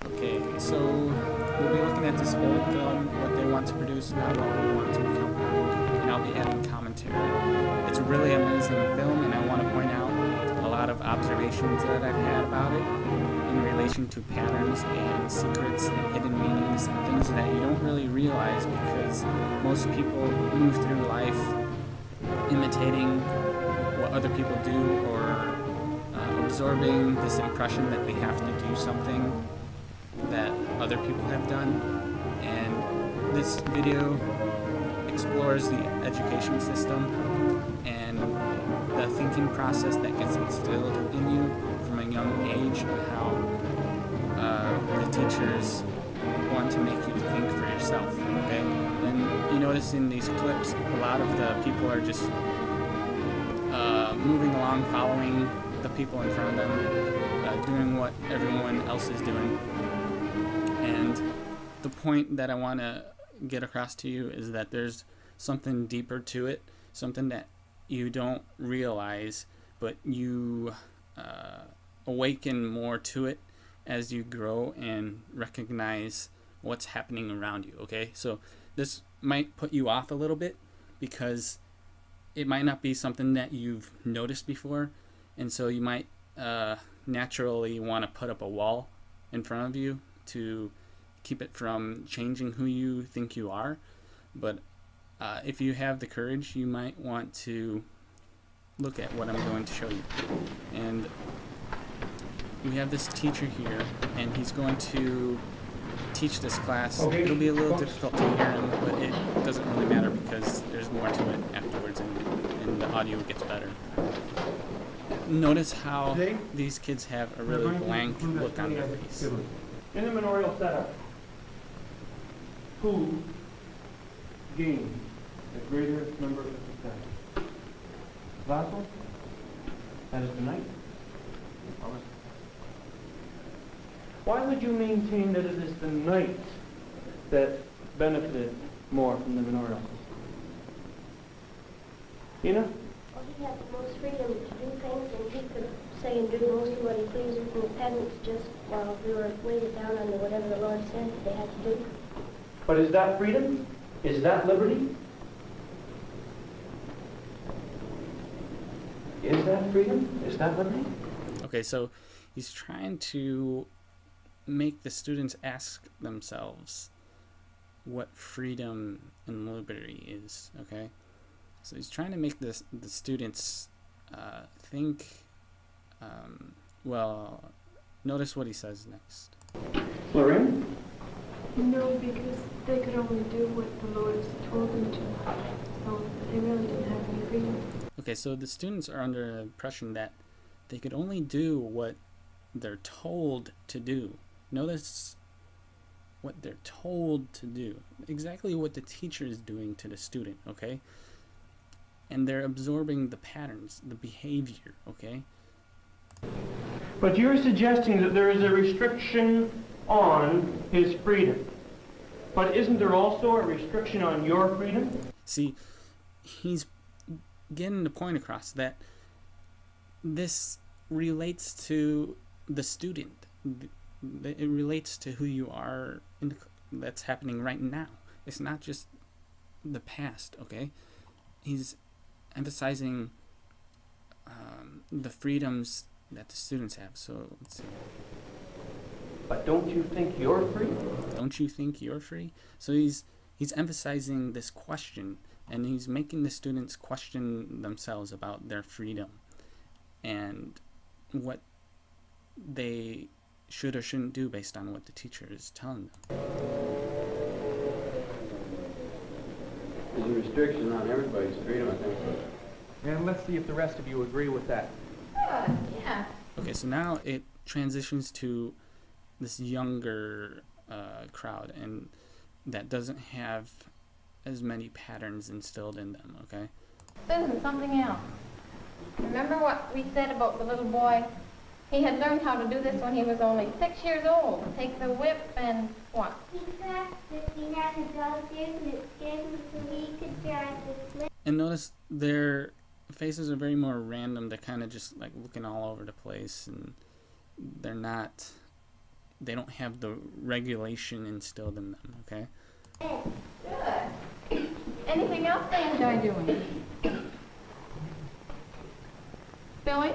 Okay, so we'll be looking at this old film, what they want to produce, not what we want to become, and I'll be adding commentary. It's a really amazing film, and I want to point out a lot of observations that I've had about it in relation to patterns and secrets and hidden meanings and things that you don't really realize because most people move through life imitating what other people do or absorbing this impression that they have to do something that other people have done. And this video explores the education system and the thinking process that gets instilled in you from a young age, and how the teachers want to make you think for yourself. Okay, and you notice in these clips a lot of the people are just moving along, following the people in front of them, doing what everyone else is doing. And the point that I want to get across to you is that there's something deeper to it, something that you don't realize, but you awaken more to it as you grow and recognize what's happening around you. Okay, so this might put you off a little bit because it might not be something that you've noticed before, and so you might naturally want to put up a wall in front of you to keep it from changing who you think you are. But if you have the courage, you might want to look at what I'm going to show you. And we have this teacher here, and he's going to teach this class. Okay. It'll be a little difficult to hear him, but it doesn't really matter because there's more to it afterwards, and the audio gets better. Notice how these kids have a really blank look on their face. In the manorial setup, who gained the greater number of success? Vassal? That is the knight? Why would you maintain that it is the knight that benefited more from the manorial system? Ina? Well, he had the most freedom to do things, and he could say and do mostly what he pleased, and the peasants just, while we were weighted down under whatever the Lord said that they had to do. But is that freedom? Is that liberty? Is that freedom? Is that liberty? Okay, so he's trying to make the students ask themselves what freedom and liberty is. Okay, so he's trying to make the students think. Well, notice what he says next. Lorraine? No, because they could only do what the Lord has told them to. So they really didn't have any freedom. Okay, so the students are under the impression that they could only do what they're told to do. Notice what they're told to do. Exactly what the teacher is doing to the student, okay? And they're absorbing the patterns, the behavior, okay? But you're suggesting that there is a restriction on his freedom. But isn't there also a restriction on your freedom? See, he's getting the point across that this relates to the student. It relates to who you are that's happening right now. It's not just the past, okay? He's emphasizing the freedoms that the students have. So let's see. But don't you think you're free? Don't you think you're free? So he's emphasizing this question, and he's making the students question themselves about their freedom and what they should or shouldn't do based on what the teacher is telling them. There's a restriction on everybody's freedom, I think. And let's see if the rest of you agree with that. Yeah. Okay, so now it transitions to this younger crowd, and that doesn't have as many patterns instilled in them, okay? Susan, something else. Remember what we said about the little boy? He had learned how to do this when he was only 6 years old. Take the whip and what? He practiced. He had to draw fierce, and it scared him so he could try to flip. And notice their faces are very more random. They're kind of just like looking all over the place, and they're not they don't have the regulation instilled in them, okay? Good. Anything else they enjoy doing? Billy?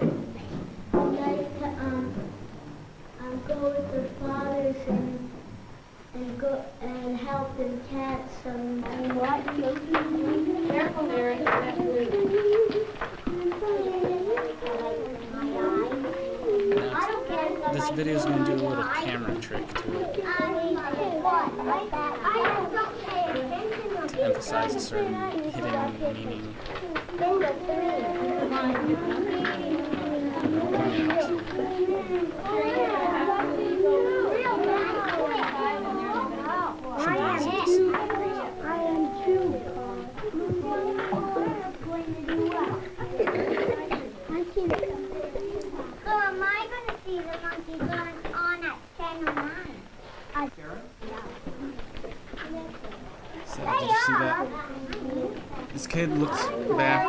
Like to go with their fathers and go and help them catch some what? Careful there. Now, this video is going to do a little camera trick to it to emphasize a certain hidden meaning. So am I going to see the monkey on at 10 or 9? So did you see that? This kid looks back,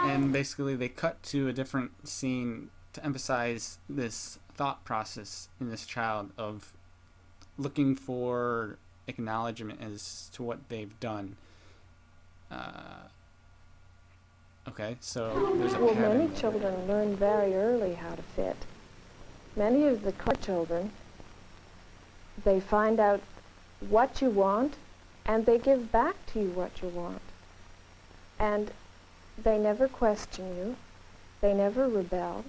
and basically they cut to a different scene to emphasize this thought process in this child of looking for acknowledgement as to what they've done. Okay, so there's a Well, pattern. many children learn very early how to fit. Many of the children, they find out what you want, and they give back to you what you want. And they never question you. They never rebel.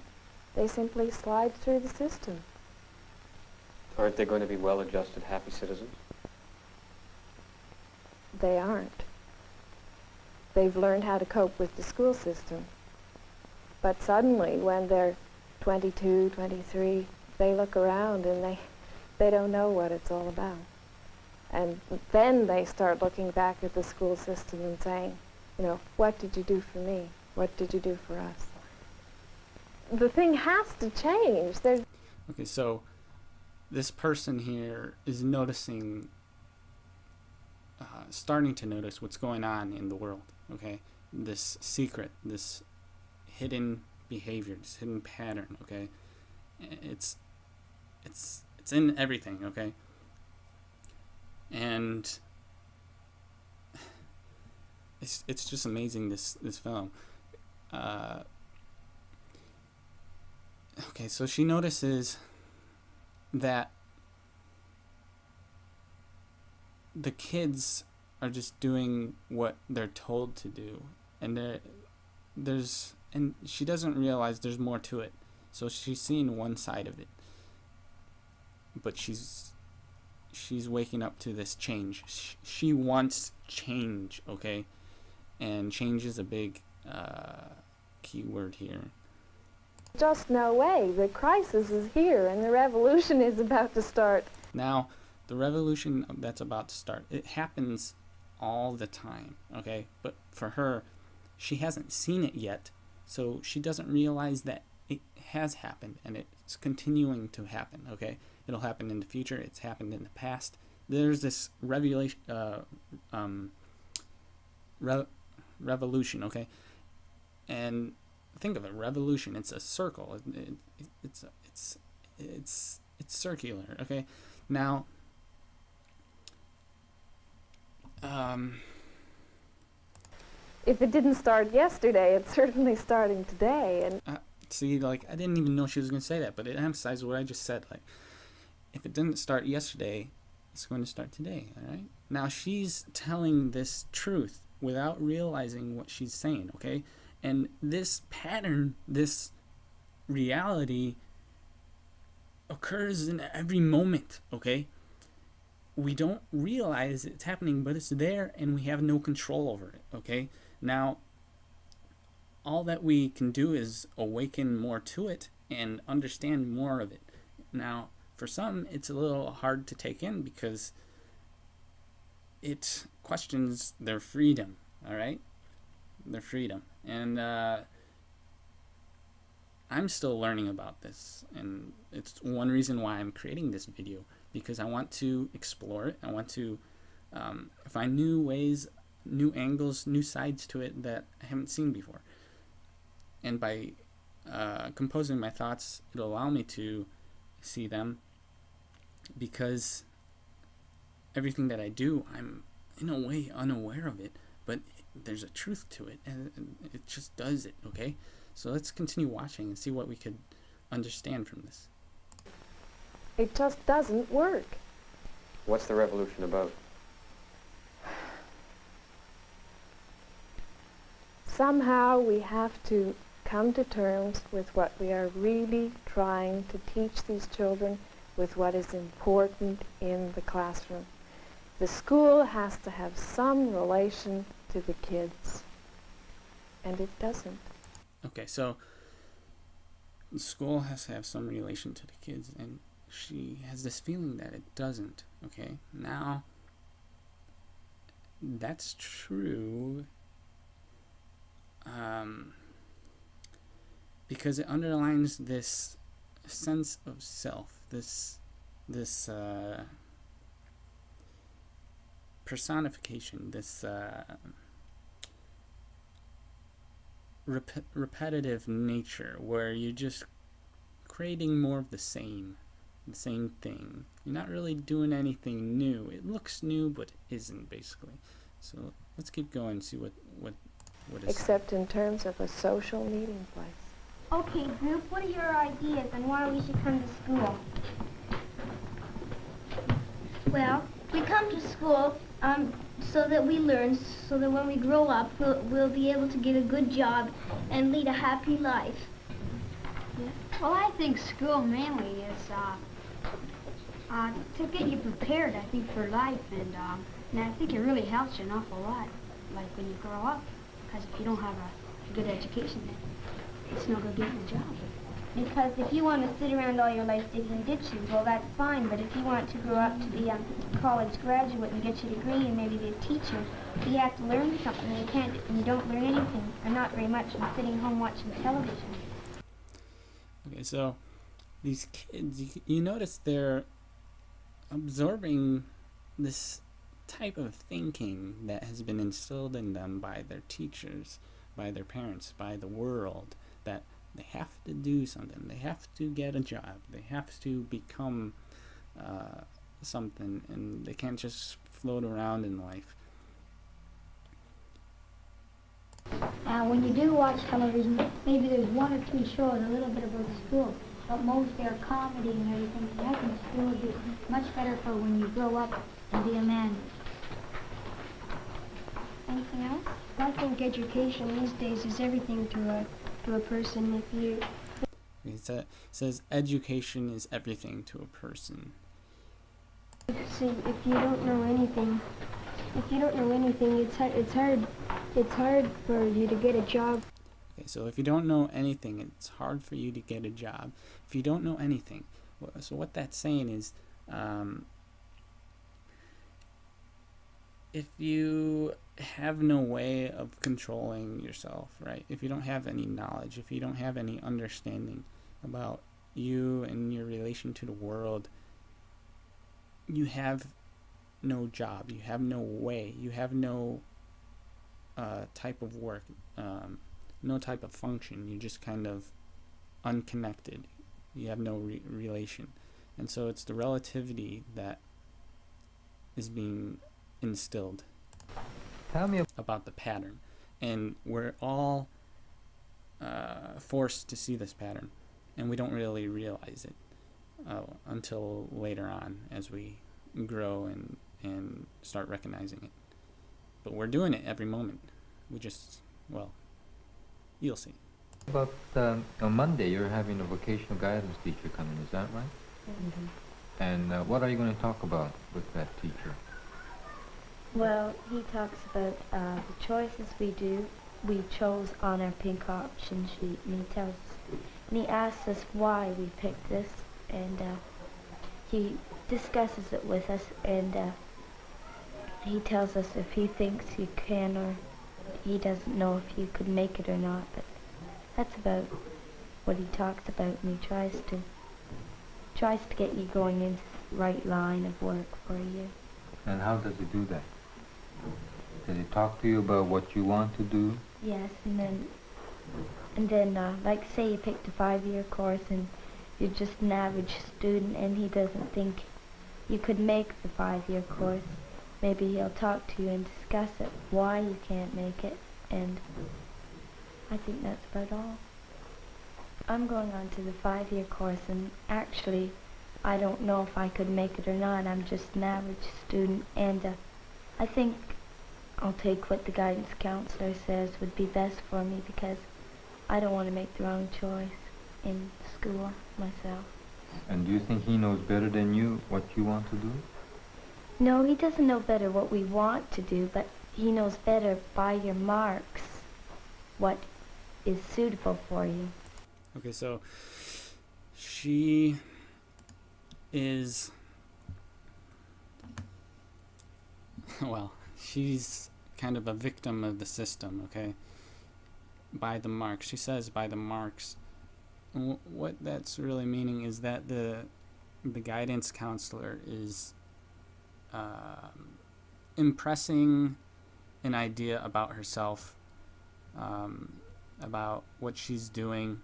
They simply slide through the system. Aren't they going to be well-adjusted, happy citizens? They aren't. They've learned how to cope with the school system. But suddenly, when they're 22, 23, they look around and they don't know what it's all about. And then they start looking back at the school system and saying, you know, what did you do for me? What did you do for us? The thing has to change. There's Okay, so this person here is noticing, starting to notice what's going on in the world, okay? This secret, this hidden behavior, this hidden pattern, okay? It's in everything, okay? And it's just amazing, this film. Okay, so she notices that the kids are just doing what they're told to do, and and she doesn't realize there's more to it. So she's seeing one side of it, but she's waking up to this change. She wants change, okay? And change is a big key word here. just no way. The crisis is here and the revolution is about to start. Now, the revolution that's about to start, it happens all the time, okay? But for her, she hasn't seen it yet, so she doesn't realize that it has happened and it's continuing to happen, okay? It'll happen in the future, it's happened in the past. There's this revolution, okay? And think of it, revolution, it's a circle. It's circular, okay? Now, If it didn't start yesterday, it's certainly starting today. And see, like, I didn't even know she was going to say that, but it emphasizes what I just said. Like, if it didn't start yesterday, it's going to start today, all right? Now, she's telling this truth without realizing what she's saying, okay? And this pattern, this reality occurs in every moment, okay? We don't realize it's happening, but it's there and we have no control over it, okay? Now, all that we can do is awaken more to it and understand more of it. Now, for some, it's a little hard to take in because it questions their freedom, all right? Their freedom. And I'm still learning about this, and it's one reason why I'm creating this video, because I want to explore it. I want to find new ways, new angles, new sides to it that I haven't seen before. And by composing my thoughts, it'll allow me to see them because everything that I do, I'm in a way unaware of it, but there's a truth to it, and it just does it, okay? So let's continue watching and see what we could understand from this. It just doesn't work. What's the revolution about? Somehow we have to come to terms with what we are really trying to teach these children, with what is important in the classroom. The school has to have some relation to the kids, and it doesn't. Okay, so the school has to have some relation to the kids, and she has this feeling that it doesn't, okay? Now, that's true, because it underlines this sense of self, this personification, this repetitive nature, where you're just creating more of the same thing. You're not really doing anything new. It looks new, but it isn't, basically. So let's keep going and see what is. Except in terms of a social meeting place. Okay, group, what are your ideas on why we should come to school? Well, we come to school so that we learn, so that when we grow up, we'll be able to get a good job and lead a happy life. Yeah. Well, I think school mainly is to get you prepared, I think, for life, and I think it really helps you an awful lot, like when you grow up, because if you don't have a good education, then it's no good getting a job. Because if you want to sit around all your life digging ditches, well, that's fine. But if you want to grow up to be a college graduate and get your degree and maybe be a teacher, you have to learn something. You can't, you don't learn anything, or not very much, from sitting home watching television. Okay, so these kids, you notice they're absorbing this type of thinking that has been instilled in them by their teachers, by their parents, by the world, that they have to do something, they have to get a job, they have to become something, and they can't just float around in life. When you do watch television, maybe there's one or two shows a little bit about school, but most are comedy and everything. So I think school would be much better for when you grow up and be a man. Anything else? I think education these days is everything to a person. If you It says education is everything to a person. see, if you don't know anything, it's hard for you to get a job. Okay, so if you don't know anything, it's hard for you to get a job. If you don't know anything, so what that's saying is, if you have no way of controlling yourself, right? If you don't have any knowledge, if you don't have any understanding about you and your relation to the world, you have no job, you have no way, you have no type of work, no type of function. You're just kind of unconnected. You have no relation. And so it's the relativity that is being instilled. Tell me about the pattern, and we're all forced to see this pattern, and we don't really realize it until later on as we grow and start recognizing it. But we're doing it every moment. We just, well, you'll see. about on Monday you're having a vocational guidance teacher coming, is that right? Mm-hmm. And what are you going to talk about with that teacher? Well, he talks about the choices we chose on our pink option sheet, and he asks us why we picked this, and he discusses it with us, and he tells us if he thinks you can, or he doesn't know if you could make it or not, but that's about what he talks about, and he tries to get you going into the right line of work for you. And how does he do that? Does he talk to you about what you want to do? Yes, and then like say you picked a 5-year course and you're just an average student and he doesn't think You could make the 5-year course. Maybe he'll talk to you and discuss it, why you can't make it, and I think that's about all. I'm going on to the 5-year course, and actually, I don't know if I could make it or not. I'm just an average student, and I think I'll take what the guidance counselor says would be best for me, because I don't want to make the wrong choice in school myself. And do you think he knows better than you what you want to do? No, he doesn't know better what we want to do, but he knows better by your marks what is suitable for you. Okay, so she is, well, she's kind of a victim of the system, okay? By the marks. She says by the marks. What that's really meaning is that the guidance counselor is impressing an idea about herself, about what she's doing,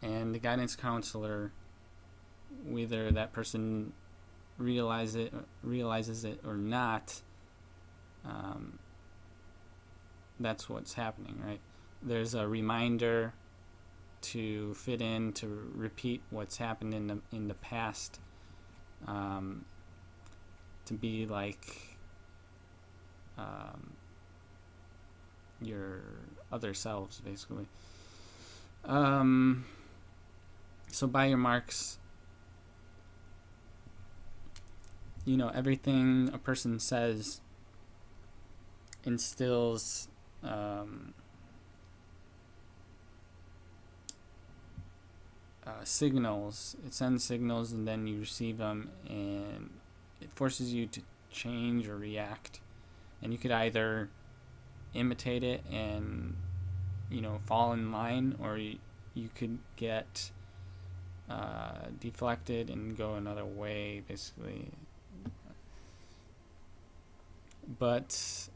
and the guidance counselor, whether that person realizes it or not, that's what's happening, right? There's a reminder to fit in, to repeat what's happened in the past, to be like your other selves, basically. So by your marks, everything a person says instills signals. It sends signals, and then you receive them, and it forces you to change or react. And you could either imitate it and fall in line, or you could get deflected and go another way, basically. But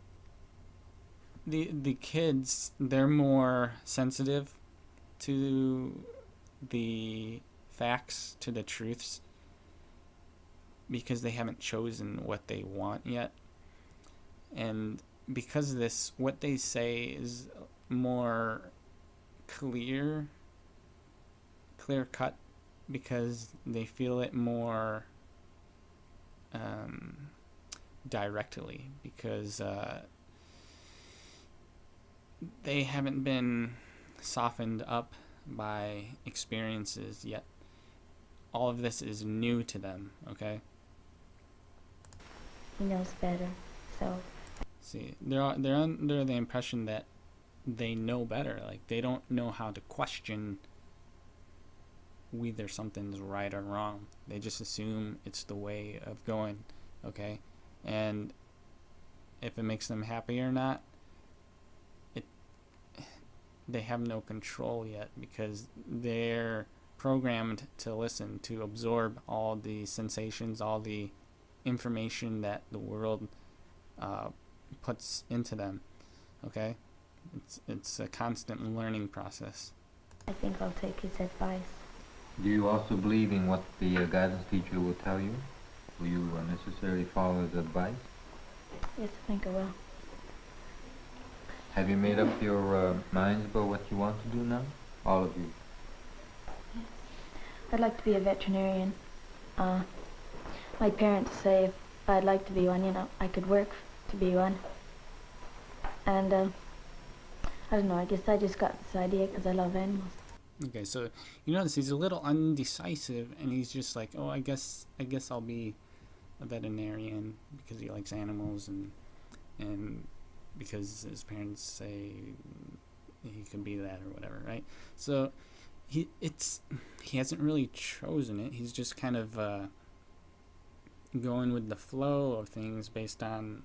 the kids, they're more sensitive to the facts, to the truths, because they haven't chosen what they want yet. And because of this, what they say is more clear cut, because they feel it more directly, because they haven't been softened up by experiences yet. All of this is new to them, okay? He knows better, so... See, they're under the impression that they know better. Like, they don't know how to question whether something's right or wrong. They just assume it's the way of going, okay? And if it makes them happy or not, they have no control yet, because they're programmed to listen, to absorb all the sensations, all the information that the world puts into them, okay? It's a constant learning process. I think I'll take his advice. Do you also believe in what the guidance teacher will tell you? Will you necessarily follow his advice? Yes, I think I will. Have you made up your minds about what you want to do now? All of you. I'd like to be a veterinarian. My parents say if I'd like to be one, I could work to be one. And I don't know, I guess I just got this idea because I love animals. Okay, so you notice he's a little undecisive, and he's just like, oh, I guess I'll be a veterinarian because he likes animals, and because his parents say he could be that or whatever, right? So he hasn't really chosen it. He's just kind of going with the flow of things based on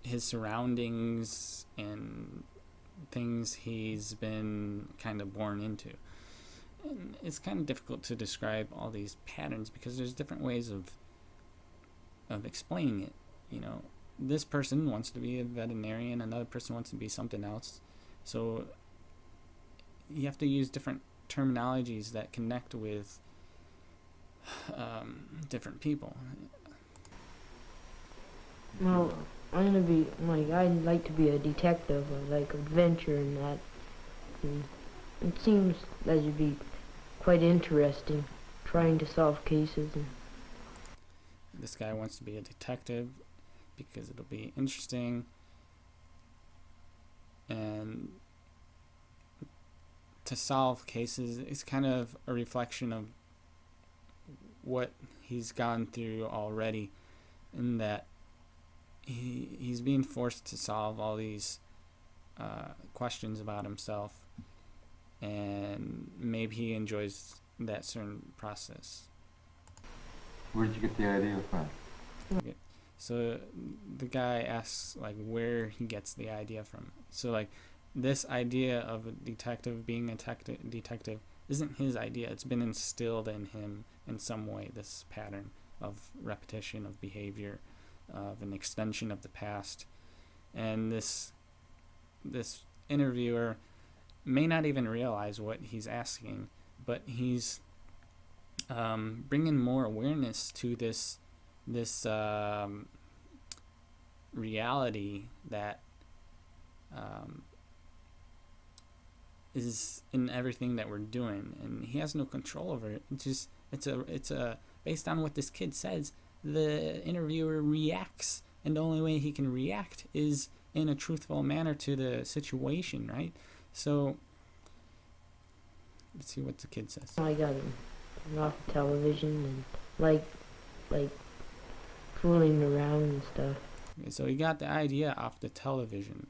his surroundings and things he's been kind of born into. And it's kind of difficult to describe all these patterns because there's different ways of explaining it. This person wants to be a veterinarian, another person wants to be something else. So you have to use different terminologies that connect with different people. Well, I'm gonna be, like, I'd like to be a detective, or like adventure and that. And it seems that would be quite interesting, trying to solve cases. And This guy wants to be a detective because it'll be interesting, and to solve cases is kind of a reflection of what he's gone through already, in that he's being forced to solve all these questions about himself, and maybe he enjoys that certain process. Where did you get the idea from? Okay. So the guy asks like where he gets the idea from. So like this idea of a detective being a detective isn't his idea. It's been instilled in him in some way, this pattern of repetition of behavior, of an extension of the past. And this interviewer may not even realize what he's asking, but he's bringing more awareness to this reality that is in everything that we're doing, and he has no control over it. It's a based on what this kid says, the interviewer reacts, and the only way he can react is in a truthful manner to the situation, right? So let's see what the kid says. I got him off the television and like fooling around and stuff. Okay, so he got the idea off the television,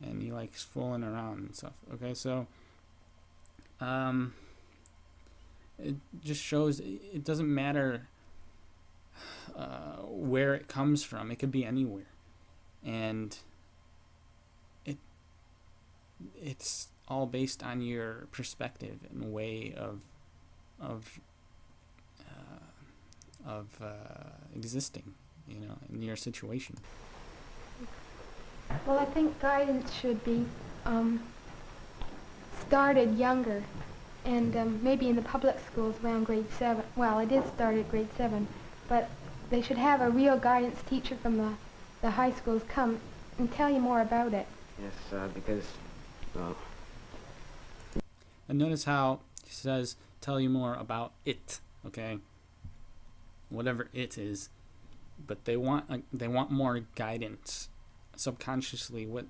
and he likes fooling around and stuff. Okay, so it just shows it doesn't matter where it comes from. It could be anywhere, and it's all based on your perspective and way of existing, in your situation. Well, I think guidance should be started younger, and maybe in the public schools around grade 7. Well, it is started at grade 7, but they should have a real guidance teacher from the high schools come and tell you more about it. Yes, because, well... And notice how he says, tell you more about it, okay? Whatever it is. But they want more guidance. Subconsciously, what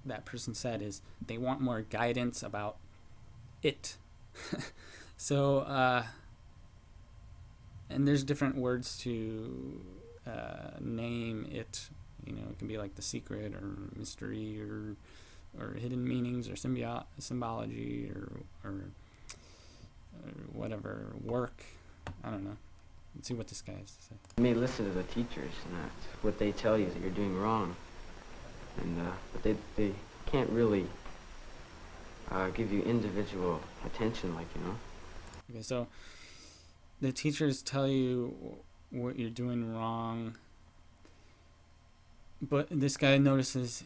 that person said is they want more guidance about it. So, and there's different words to name it. It can be like the secret or mystery or hidden meanings or symbology or whatever, work. I don't know. Let's see what this guy has to say. You may listen to the teachers, and what they tell you is that you're doing wrong. And but they can't really give you individual attention, Okay, so the teachers tell you what you're doing wrong, but this guy notices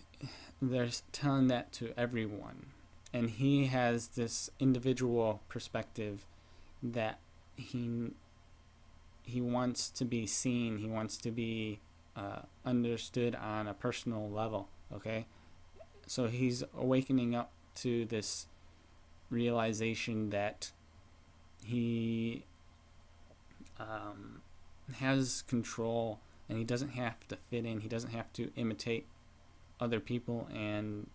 they're telling that to everyone, and he has this individual perspective that he wants to be seen. He wants to be understood on a personal level. Okay, so he's awakening up to this realization that he has control, and he doesn't have to fit in. He doesn't have to imitate other people, and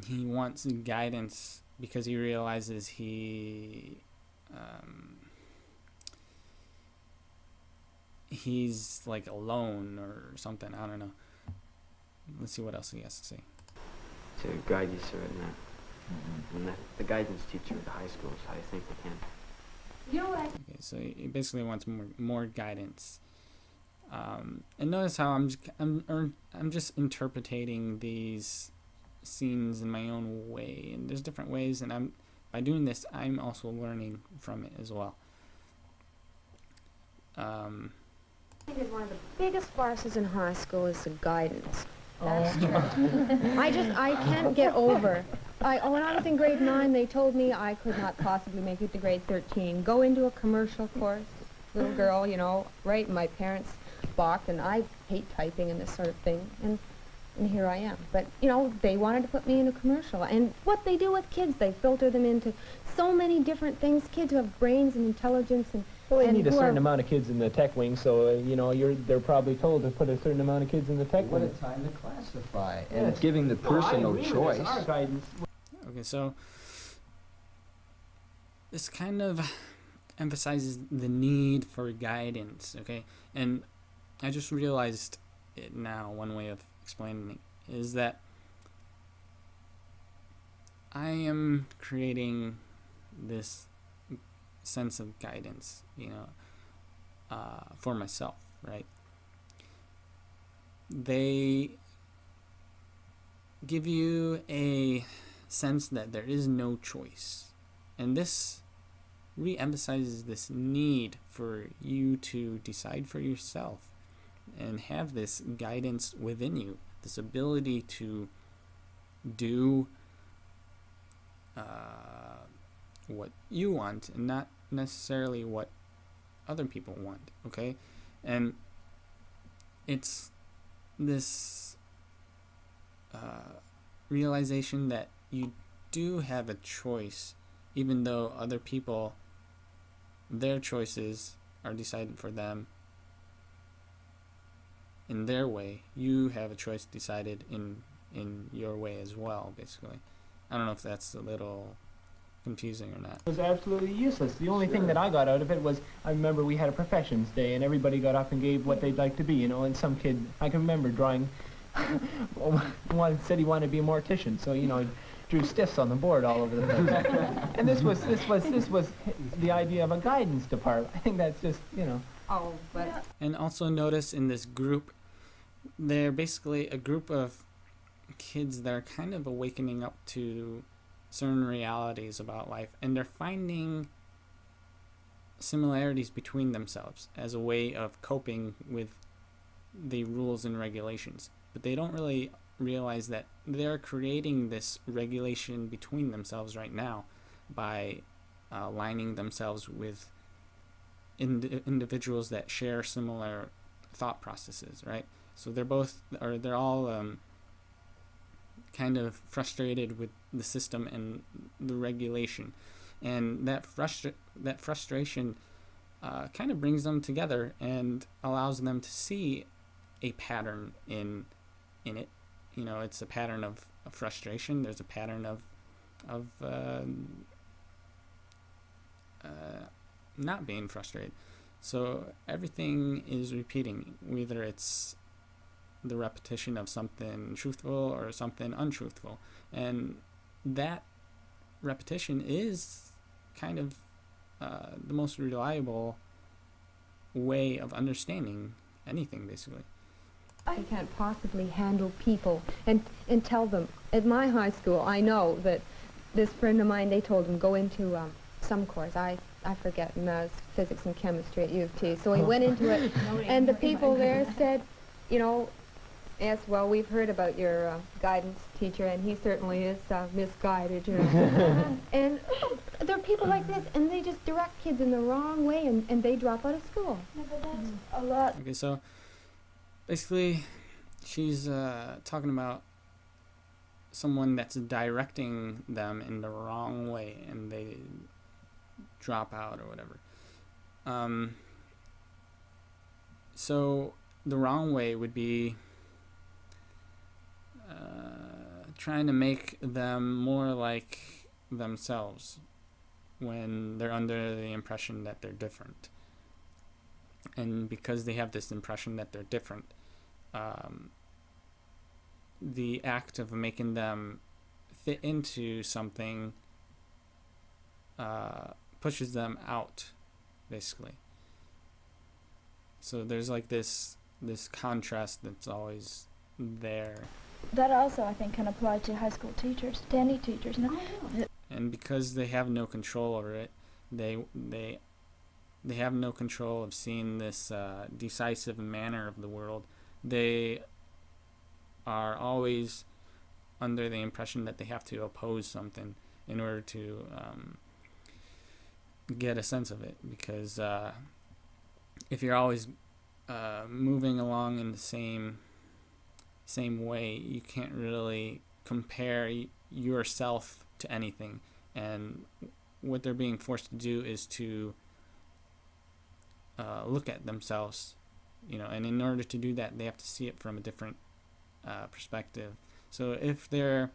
he wants guidance because he realizes he's like alone or something. I don't know. Let's see what else he has to say. To guide you through it, and the guidance teacher at the high schools, I think they can. Okay, so he basically wants more guidance. And notice how I'm just interpreting these scenes in my own way, and there's different ways, and by doing this I'm also learning from it as well. I think one of the biggest farces in high school is the guidance. That's true. I can't get over. When I was in grade 9, they told me I could not possibly make it to grade 13. Go into a commercial course, little girl, you know, right? My parents balked, and I hate typing and this sort of thing, and here I am. But, you know, they wanted to put me in a commercial, and what they do with kids, they filter them into so many different things. Kids who have brains and intelligence and Well, they and need a who certain are- amount of kids in the tech wing, so, you know, they're probably told to put a certain amount of kids in the tech What a wing. time to classify. Yes. And giving the person no choice. Our guidance. Okay, so this kind of emphasizes the need for guidance, okay? And I just realized it now, one way of explaining it is that I am creating this sense of guidance, you know, for myself, right? They give you a sense that there is no choice, and this re-emphasizes this need for you to decide for yourself and have this guidance within you, this ability to do what you want and not necessarily what other people want, okay? And it's this realization that you do have a choice, even though other people, their choices are decided for them in their way. You have a choice decided in your way as well, basically. I don't know if that's a little confusing or not. It was absolutely useless. The only thing that I got out of it was, I remember we had a professions day, and everybody got up and gave what they'd like to be, you know, and some kid, I can remember drawing, one said he wanted to be a mortician, so, you know, he drew stiffs on the board all over the place. And this was the idea of a guidance department. I think that's just, you know. Oh, but... And also notice in this group, they're basically a group of kids that are kind of awakening up to certain realities about life, and they're finding similarities between themselves as a way of coping with the rules and regulations. But they don't really realize that they're creating this regulation between themselves right now by aligning themselves with individuals that share similar thought processes, right? So they're all kind of frustrated with the system and the regulation, and that frustration kind of brings them together and allows them to see a pattern in it. You know, it's a pattern of frustration. There's a pattern of not being frustrated. So everything is repeating, whether it's the repetition of something truthful or something untruthful. And that repetition is kind of the most reliable way of understanding anything, basically. I can't possibly handle people and tell them. At my high school, I know that this friend of mine, they told him go into some course. I forget, math, physics, and chemistry at U of T. So he went into it, and the people there said, you know, yes, well, we've heard about your guidance teacher, and he certainly is misguided, you know. And there are people like this, and they just direct kids in the wrong way, and they drop out of school. No, but that's a lot. Okay, so basically she's talking about someone that's directing them in the wrong way, and they drop out or whatever. So the wrong way would be trying to make them more like themselves when they're under the impression that they're different. And because they have this impression that they're different, the act of making them fit into something pushes them out, basically. So there's like this contrast that's always there. That also, I think, can apply to high school teachers, to any teachers. No? And because they have no control over it, they have no control of seeing this decisive manner of the world. They are always under the impression that they have to oppose something in order to get a sense of it, because if you're always moving along in the same way, you can't really compare yourself to anything. And what they're being forced to do is to look at themselves, and in order to do that, they have to see it from a different perspective. So if they're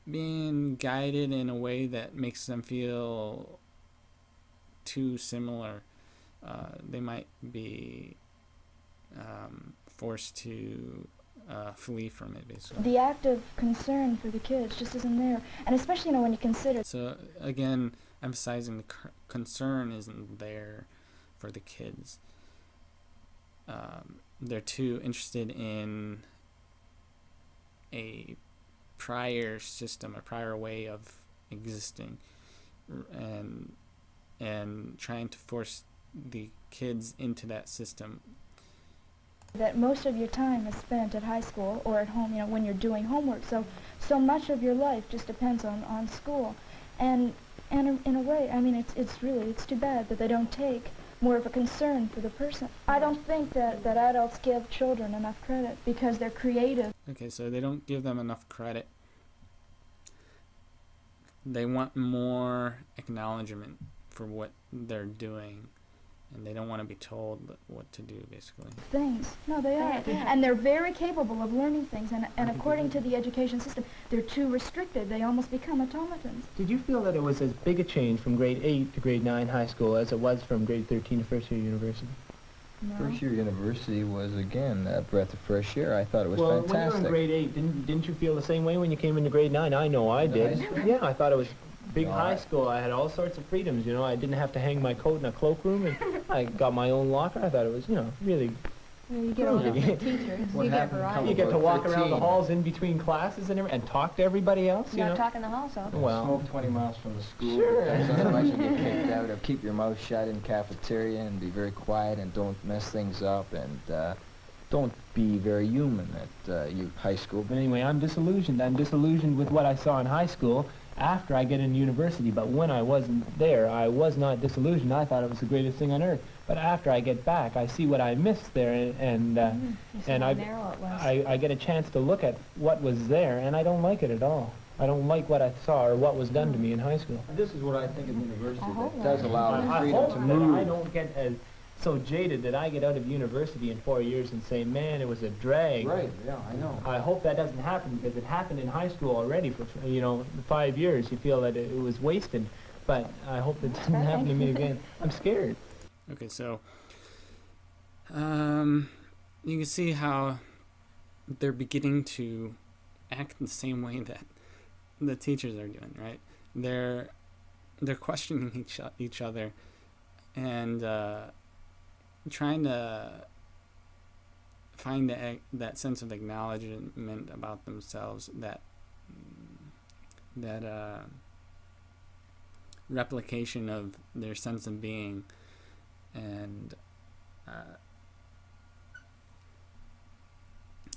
being guided in a way that makes them feel too similar, they might be forced to flee from it, basically. The act of concern for the kids just isn't there, and especially when you consider. So again, emphasizing the concern isn't there for the kids. They're too interested in a prior system, a prior way of existing, and trying to force the kids into that system. That most of your time is spent at high school or at home, when you're doing homework. So much of your life just depends on school, and in a way, it's too bad that they don't take more of a concern for the person. I don't think that adults give children enough credit because they're creative. Okay, so they don't give them enough credit. They want more acknowledgement for what they're doing, and they don't want to be told what to do, basically. Things. No, they are. And they're very capable of learning things, and according to the education system, they're too restricted. They almost become automatons. Did you feel that it was as big a change from grade 8 to grade 9 high school as it was from grade 13 to first year university? No. First year university was, again, a breath of fresh air. I thought it was fantastic. When you were in grade 8, didn't you feel the same way when you came into grade 9? I know I did. Yeah, I thought it was big high school. I had all sorts of freedoms, I didn't have to hang my coat in a cloakroom, and I got my own locker. I thought it was, really... Well, you get all the teachers. You get variety. You get to walk around the halls in between classes and talk to everybody else, Not talking the halls off. Well, smoke 20 miles from the school. Sure. Because otherwise you get kicked out. Or keep your mouth shut in cafeteria and be very quiet and don't mess things up, and don't be very human at high school. But anyway, I'm disillusioned. I'm disillusioned with what I saw in high school after I get into university. But when I wasn't there, I was not disillusioned. I thought it was the greatest thing on earth. But after I get back, I see what I missed there, and I get a chance to look at what was there, and I don't like it at all. I don't like what I saw or what was done to me in high school. This is what I think of university. That does allow the freedom to I move. I don't get so jaded that I get out of university in 4 years and say, man, it was a drag. Right, yeah, I know. I hope that doesn't happen, because it happened in high school already for 5 years. You feel that it was wasted, but I hope it doesn't happen to me again. I'm scared. Okay, so you can see how they're beginning to act the same way that the teachers are doing, right? They're questioning each other and trying to find that sense of acknowledgement about themselves, that replication of their sense of being. And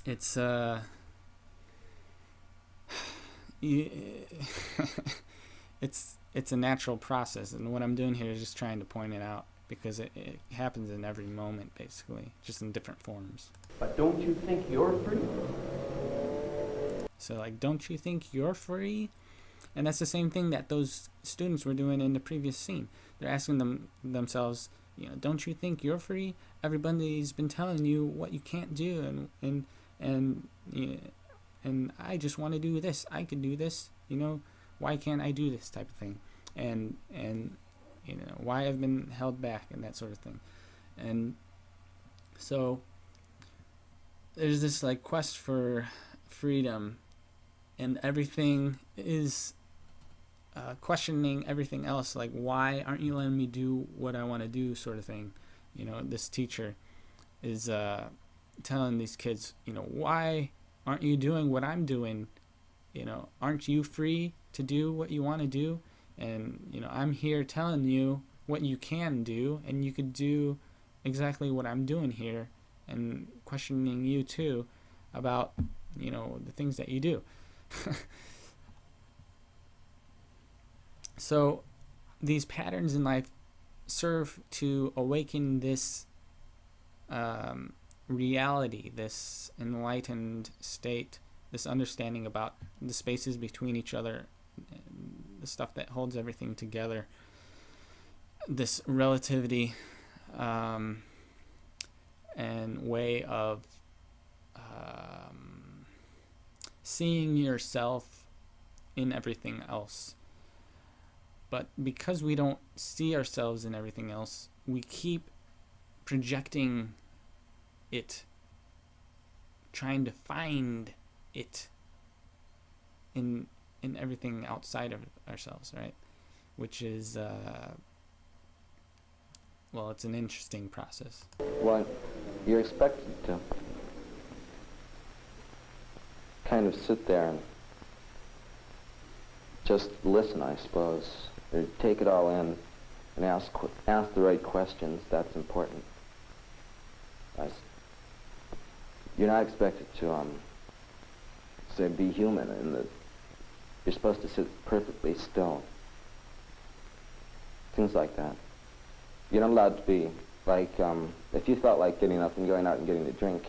it's it's a natural process, and what I'm doing here is just trying to point it out, because it happens in every moment, basically, just in different forms. But don't you think you're free? So, don't you think you're free? And that's the same thing that those students were doing in the previous scene. They're asking themselves, don't you think you're free? Everybody's been telling you what you can't do, and I just want to do this. I can do this. Why can't I do this type of thing? And why I've been held back and that sort of thing. And so there's this quest for freedom, and everything is questioning everything else, why aren't you letting me do what I want to do, sort of thing. This teacher is telling these kids, why aren't you doing what I'm doing? Aren't you free to do what you want to do? And I'm here telling you what you can do, and you could do exactly what I'm doing here, and questioning you too. about, the things that you do. So these patterns in life serve to awaken this reality, this enlightened state, this understanding about the spaces between each other, the stuff that holds everything together, this relativity and way of seeing yourself in everything else. But because we don't see ourselves in everything else, we keep projecting it, trying to find it in everything outside of ourselves, right? Which is, well, it's an interesting process. Well, you're expected to kind of sit there and just listen, I suppose, or take it all in and ask the right questions. That's important. You're not expected to, say, be human, in that you're supposed to sit perfectly still. Things like that. You're not allowed to be, like, if you felt like getting up and going out and getting a drink,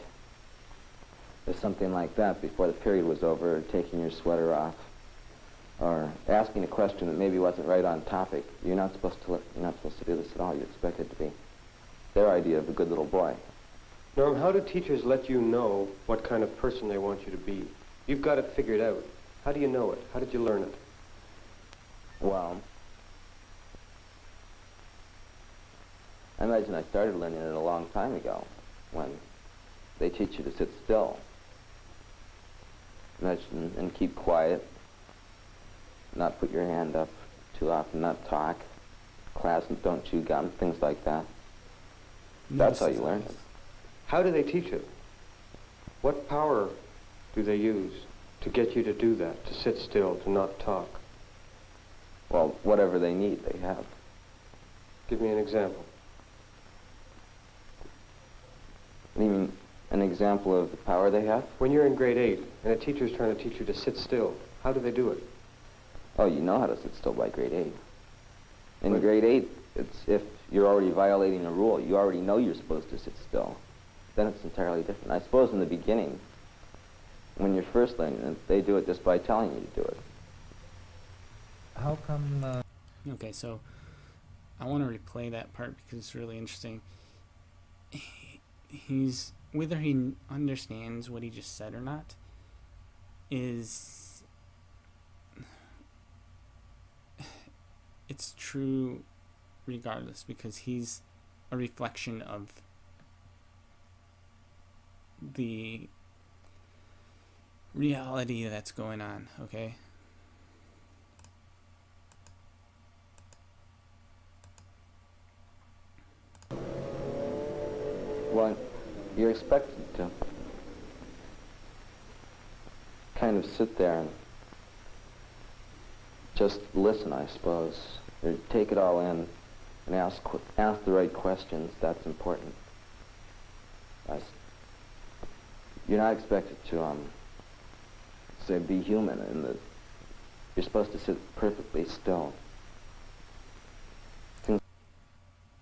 or something like that before the period was over, or taking your sweater off, or asking a question that maybe wasn't right on topic, you're not supposed to do this at all. You're expected to be their idea of a good little boy. Norm, how do teachers let you know what kind of person they want you to be? You've got it figured out. How do you know it? How did you learn it? Well, I imagine I started learning it a long time ago, when they teach you to sit still. Imagine, and keep quiet, not put your hand up too often, not talk, class, and don't chew gum, things like that. That's how you learn it. How do they teach it? What power do they use to get you to do that, to sit still, to not talk? Well, whatever they need, they have. Give me an example. You mean an example of the power they have? When you're in grade 8 and a teacher's trying to teach you to sit still, how do they do it? Oh, you know how to sit still by grade 8. In grade 8, it's if you're already violating a rule, you already know you're supposed to sit still. Then it's entirely different. I suppose in the beginning, when you're first learning it, they do it just by telling you to do it. How come... Okay, so I want to replay that part because it's really interesting. He's, whether he understands what he just said or not, is... it's true regardless, because he's a reflection of the reality that's going on, okay? Well, you're expected to kind of sit there and just listen, I suppose, or take it all in and ask the right questions. That's important. You're not expected to, say, be human, in that you're supposed to sit perfectly still.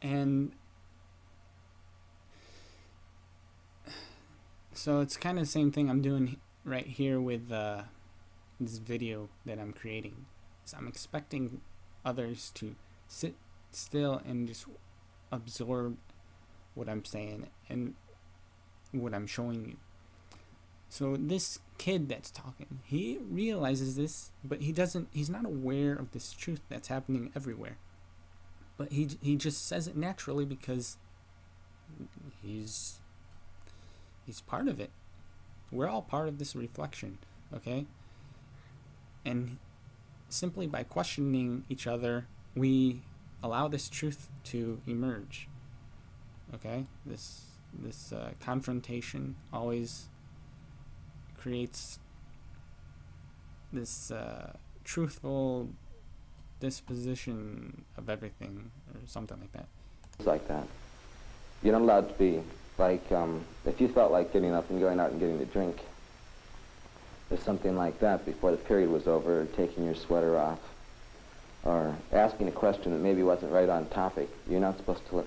And so it's kind of the same thing I'm doing right here with this video that I'm creating. So I'm expecting others to sit still and just absorb what I'm saying and what I'm showing you. So this kid that's talking, he realizes this, but he's not aware of this truth that's happening everywhere. But he just says it naturally because he's part of it. We're all part of this reflection, okay? And simply by questioning each other, we allow this truth to emerge, okay? This confrontation always creates this truthful disposition of everything, or something like that. It's like that. You're not allowed to be, like, if you felt like getting up and going out and getting a drink, or something like that before the period was over, or taking your sweater off, or asking a question that maybe wasn't right on topic. You're not supposed to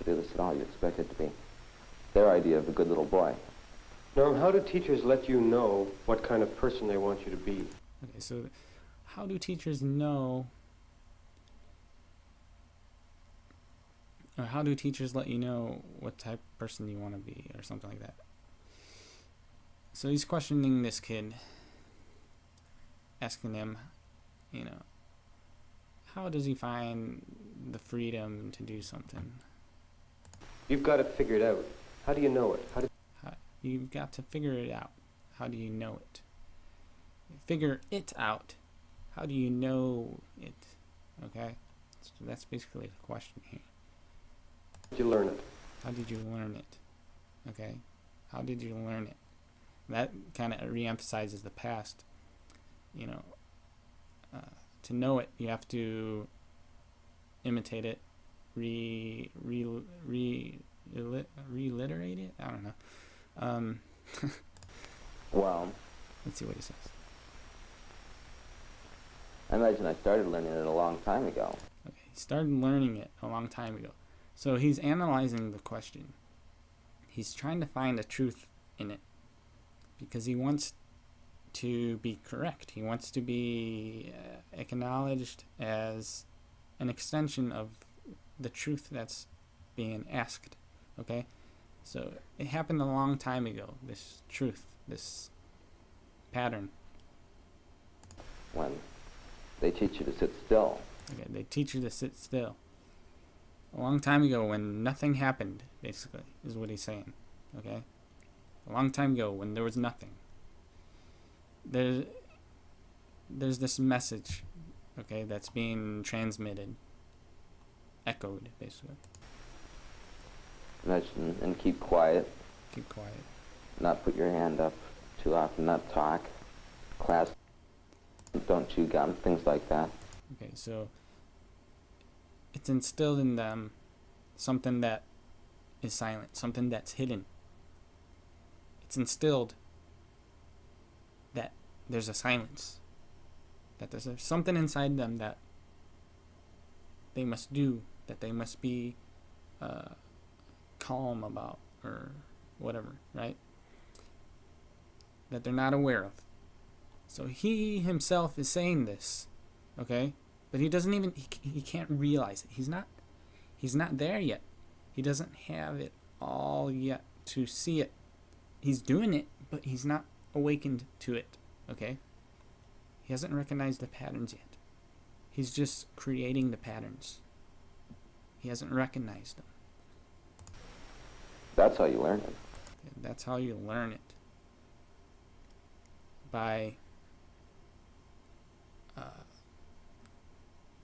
do this at all. You're expected to be their idea of a good little boy. Norm, how do teachers let you know what kind of person they want you to be? Okay, so how do teachers know, or how do teachers let you know what type of person you want to be, or something like that? So he's questioning this kid, asking him, you know, how does he find the freedom to do something? You've got it figured out. How do you know it? You've got to figure it out. How do you know it? Figure it out. How do you know it? Okay? So that's basically the question here. How did you learn it? How did you learn it? Okay? How did you learn it? That kind of re-emphasizes the past. You know, to know it, you have to imitate it, reliterate it? I don't know. Well, let's see what he says. I imagine I started learning it a long time ago. Okay, he started learning it a long time ago. So he's analyzing the question. He's trying to find a truth in it because he wants to be correct. He wants to be acknowledged as an extension of the truth that's being asked. Okay? So it happened a long time ago, this truth, this pattern. When they teach you to sit still. Okay, they teach you to sit still. A long time ago when nothing happened, basically, is what he's saying. Okay? A long time ago when there was nothing. There's this message, okay, that's being transmitted, echoed, basically. And keep quiet. Keep quiet. Not put your hand up too often, not talk. Class, don't chew gum, things like that. Okay, so it's instilled in them something that is silent, something that's hidden. It's instilled that there's a silence, that there's something inside them that they must do, that they must be calm about, or whatever, right? That they're not aware of. So he himself is saying this, okay? But he doesn't even, he can't realize it. He's not there yet. He doesn't have it all yet to see it. He's doing it, but he's not awakened to it, okay? He hasn't recognized the patterns yet. He's just creating the patterns. He hasn't recognized them. That's how you learn it. That's how you learn it. By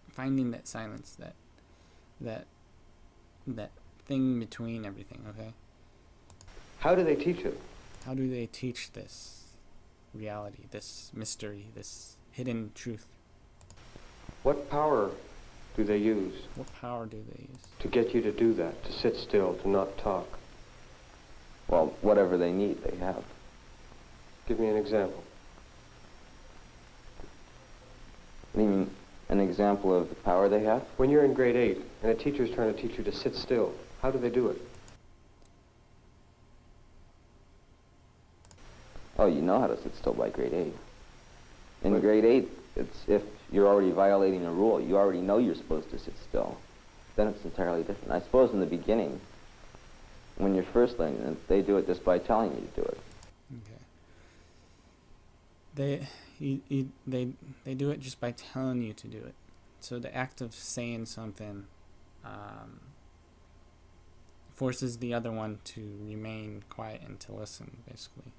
finding that silence, that thing between everything, okay? How do they teach it? How do they teach this reality, this mystery, this hidden truth? What power do they use? What power do they use? To get you to do that, to sit still, to not talk? Well, whatever they need, they have. Give me an example. You mean an example of the power they have? When you're in grade 8 and a teacher's trying to teach you to sit still, how do they do it? Oh, you know how to sit still by grade 8. In grade 8, it's if you're already violating a rule, you already know you're supposed to sit still. Then it's entirely different. I suppose in the beginning, when you're first learning it, they do it just by telling you to do it. Okay. They do it just by telling you to do it. So the act of saying something forces the other one to remain quiet and to listen, basically.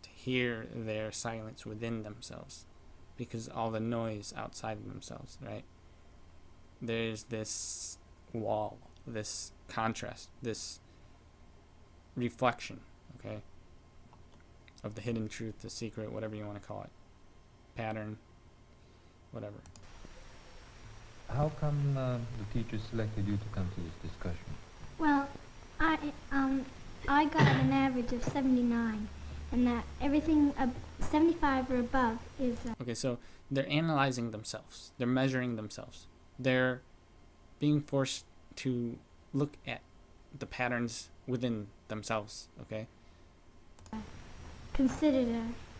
To hear their silence within themselves. Because all the noise outside of themselves, right? There's this wall, this contrast, this reflection, okay? Of the hidden truth, the secret, whatever you want to call it. Pattern, whatever. How come the teacher selected you to come to this discussion? Well, I got an average of 79, and that everything 75 or above is... Okay, so they're analyzing themselves. They're measuring themselves. They're being forced to look at the patterns within themselves, okay? Considered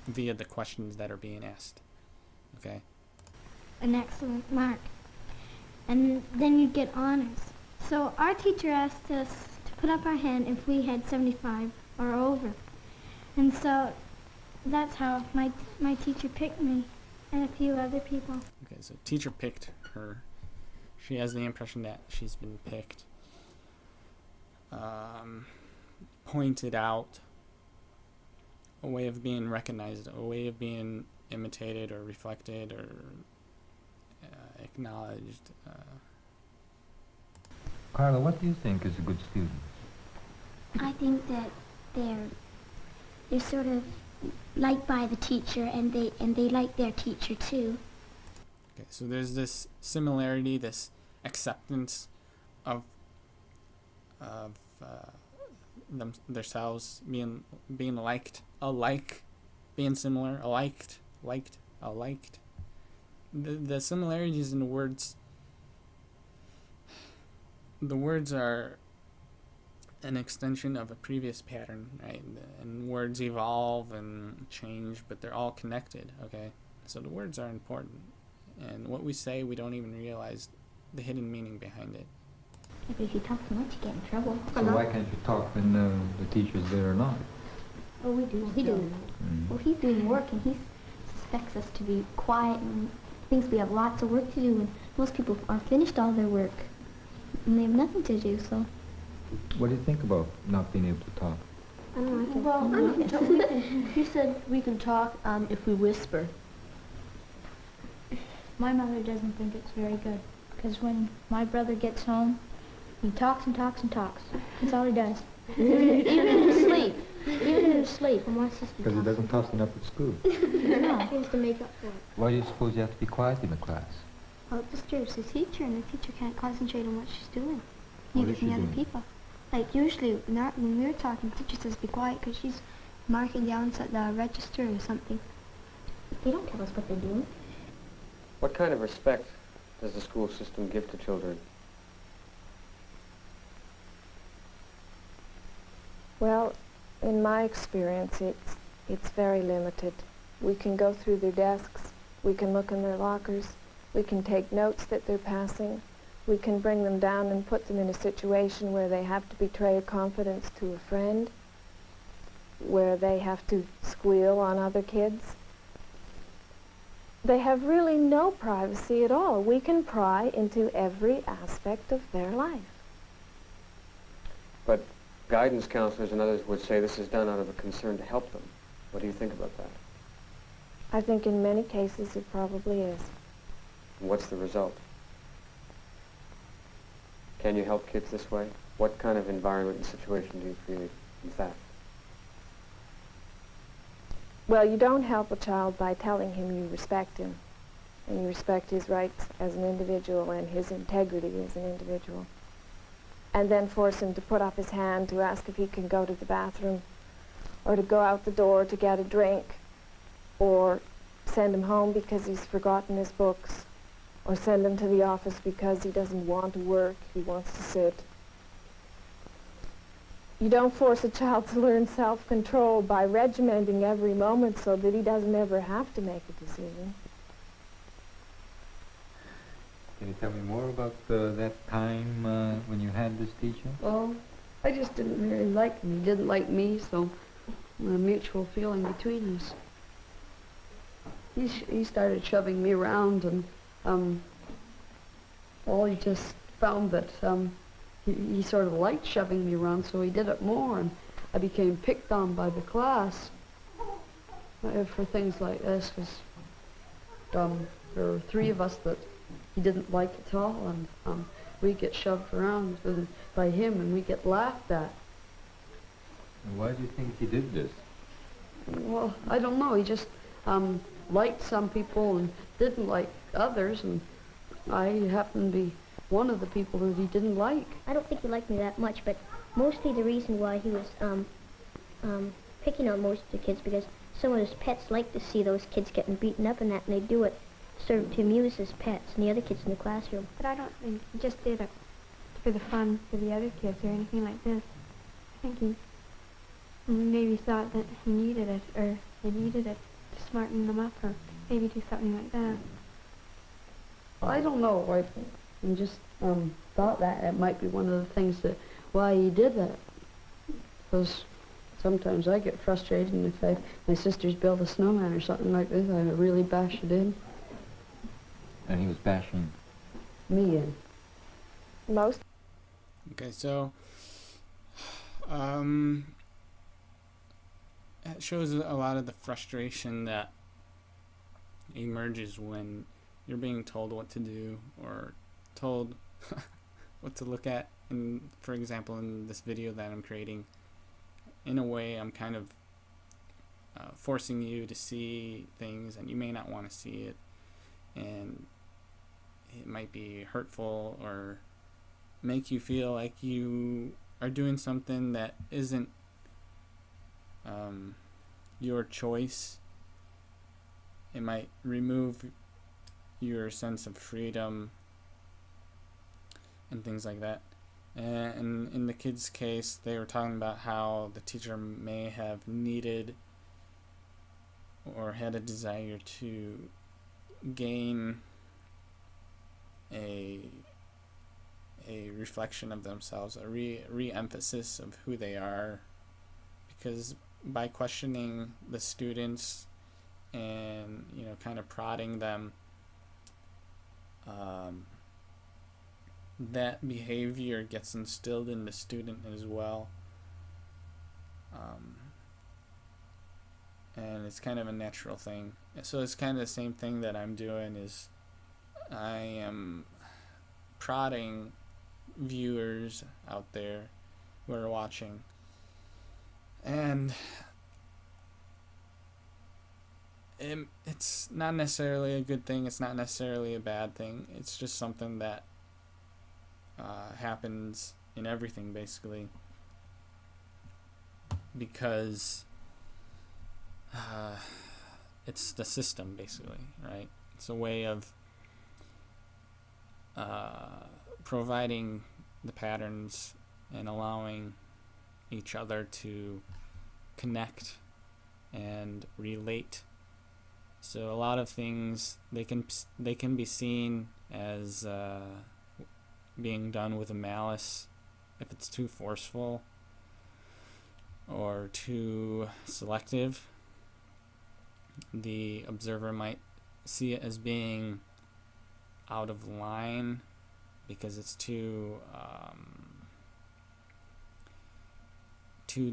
via the questions that are being asked, okay? an excellent mark. And then you'd get honors. So our teacher asked us to put up our hand if we had 75 or over. And so that's how my teacher picked me and a few other people. Okay, so teacher picked her. She has the impression that she's been picked. Pointed out, a way of being recognized, a way of being imitated or reflected or acknowledged. Carla, what do you think is a good student? I think that they're sort of liked by the teacher, and they like their teacher too. Okay, so there's this similarity, this acceptance of themselves being liked, alike, being similar, liked. The similarities in the words. The words are an extension of a previous pattern, right? And words evolve and change, but they're all connected, okay? So the words are important. And what we say, we don't even realize the hidden meaning behind it. If you talk too much, you get in trouble. So why can't you talk when the teacher's there or not? Oh, we do. He does. Well, he's doing work, and he expects us to be quiet and thinks we have lots of work to do, and most people aren't finished all their work, and they have nothing to do, so... What do you think about not being able to talk? I don't know. Well, he said we can talk if we whisper. My mother doesn't think it's very good, because when my brother gets home, he talks and talks and talks. That's all he does. Even in his sleep. Even in his sleep. Because he doesn't talk enough at school. No, he has to make up for it. Why do you suppose you have to be quiet in the class? Well, it disturbs the teacher, and the teacher can't concentrate on what she's doing. What Neither is she can other doing? people. Like, usually, when we're talking, the teacher says be quiet, because she's marking down the register or something. They don't tell us what they're doing. What kind of respect does the school system give to children? Well, in my experience, it's very limited. We can go through their desks, we can look in their lockers, we can take notes that they're passing, we can bring them down and put them in a situation where they have to betray a confidence to a friend, where they have to squeal on other kids. They have really no privacy at all. We can pry into every aspect of their life. But guidance counselors and others would say this is done out of a concern to help them. What do you think about that? I think in many cases it probably is. And what's the result? Can you help kids this way? What kind of environment and situation do you create, in fact? Well, you don't help a child by telling him you respect him, and you respect his rights as an individual and his integrity as an individual, and then force him to put up his hand to ask if he can go to the bathroom, or to go out the door to get a drink, or send him home because he's forgotten his books, or send him to the office because he doesn't want to work, he wants to sit. You don't force a child to learn self-control by regimenting every moment so that he doesn't ever have to make a decision. Can you tell me more about that time when you had this teacher? Well, I just didn't really like him. He didn't like me, so a mutual feeling between us. He started shoving me around, and well, he just found that he sort of liked shoving me around, so he did it more, and I became picked on by the class for things like this, because there were 3 of us that he didn't like at all, and we get shoved around by him, and we get laughed at. And why do you think he did this? Well, I don't know. He just liked some people and didn't like others, and I happened to be one of the people that he didn't like. I don't think he liked me that much, but mostly the reason why he was picking on most of the kids because some of his pets like to see those kids getting beaten up and that, and they do it sort of to amuse his pets and the other kids in the classroom. But I don't think he just did it for the fun for the other kids or anything like this. I think he maybe thought that he needed it, or they needed it to smarten them up, or maybe do something like that. I don't know. I just thought that it might be one of the things that why he did that. Because sometimes I get frustrated, and if my sisters build a snowman or something like this, I really bash it in. And he was bashing Me in. Most. Okay, so it shows a lot of the frustration that emerges when you're being told what to do or told what to look at. And for example, in this video that I'm creating, in a way I'm kind of forcing you to see things, and you may not want to see it, and it might be hurtful or make you feel like you are doing something that isn't your choice. It might remove your sense of freedom and things like that. And in the kids' case, they were talking about how the teacher may have needed or had a desire to gain a reflection of themselves, a re-emphasis of who they are, because by questioning the students and kind of prodding them, that behavior gets instilled in the student as well, and it's kind of a natural thing. So it's kind of the same thing that I'm doing, is I am prodding viewers out there who are watching, and it's not necessarily a good thing, it's not necessarily a bad thing, it's just something that happens in everything basically, because it's the system basically, right? It's a way of providing the patterns and allowing each other to connect and relate. So a lot of things, they can be seen as being done with a malice if it's too forceful or too selective. The observer might see it as being out of line because it's too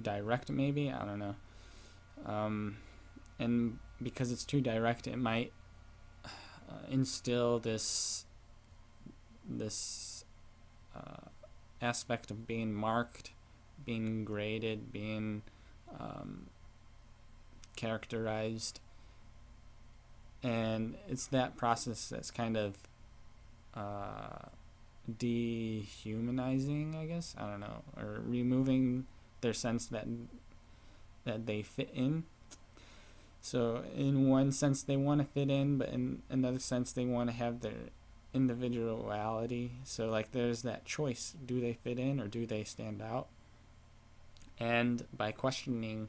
direct, maybe, I don't know, and because it's too direct, it might instill this aspect of being marked, being graded, being characterized, and it's that process that's kind of dehumanizing, I guess, I don't know, or removing their sense that they fit in. So in one sense they want to fit in, but in another sense they want to have their individuality. So like there's that choice, do they fit in or do they stand out? And by questioning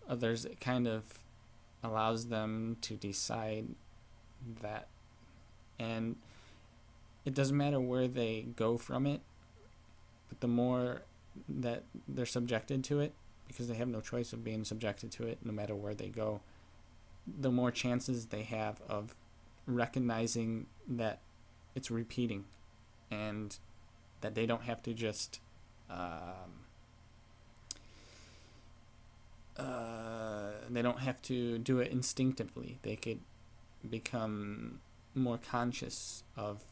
others, it kind of allows them to decide that. And it doesn't matter where they go from it, but the more that they're subjected to it, because they have no choice of being subjected to it no matter where they go, the more chances they have of recognizing that it's repeating and that they don't have to just they don't have to do it instinctively. They could become more conscious of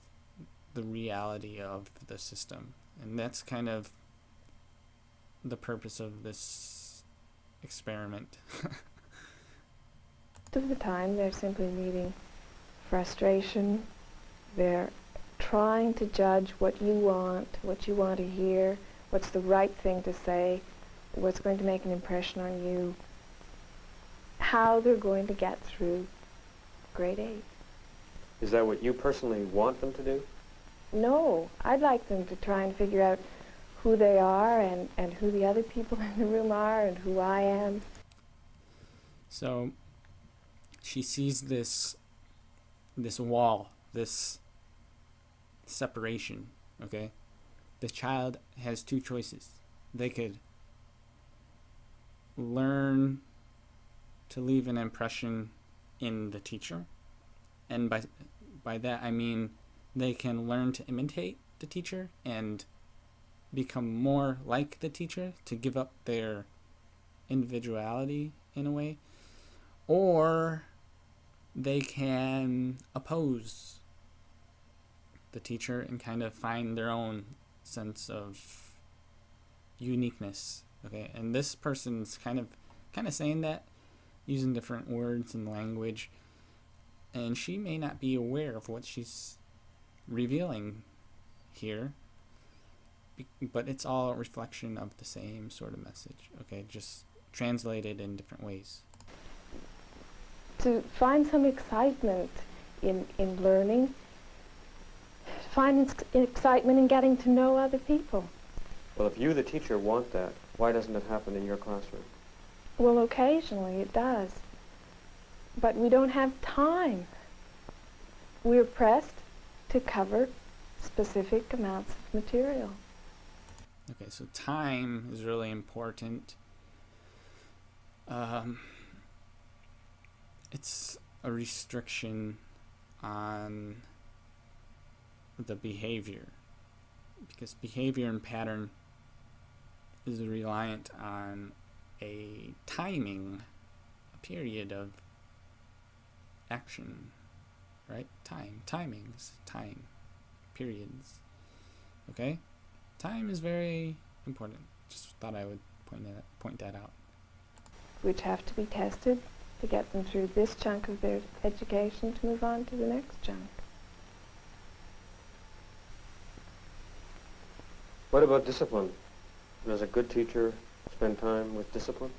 the reality of the system, and that's kind of the purpose of this experiment. Most of the time they're simply meeting frustration. They're trying to judge what you want to hear, what's the right thing to say, what's going to make an impression on you, how they're going to get through grade 8. Is that what you personally want them to do? No, I'd like them to try and figure out who they are and who the other people in the room are and who I am. So she sees this wall, this separation, okay? The child has two choices. They could learn to leave an impression in the teacher, and by that I mean they can learn to imitate the teacher and become more like the teacher, to give up their individuality in a way, or they can oppose the teacher and kind of find their own sense of uniqueness, okay? And this person's kind of saying that, using different words and language, and she may not be aware of what she's revealing here, but it's all a reflection of the same sort of message, okay? Just translated in different ways. To find some excitement in learning, find excitement in getting to know other people. Well, if you, the teacher, want that, why doesn't it happen in your classroom? Well, occasionally it does, but we don't have time. We're pressed to cover specific amounts of material. Okay, so time is really important. It's a restriction on the behavior, because behavior and pattern is reliant on a timing, a period of action, right? Timings, time, periods. Okay? Time is very important. Just thought I would point that out. Which have to be tested to get them through this chunk of their education to move on to the next chunk. What about discipline? Does a good teacher spend time with discipline?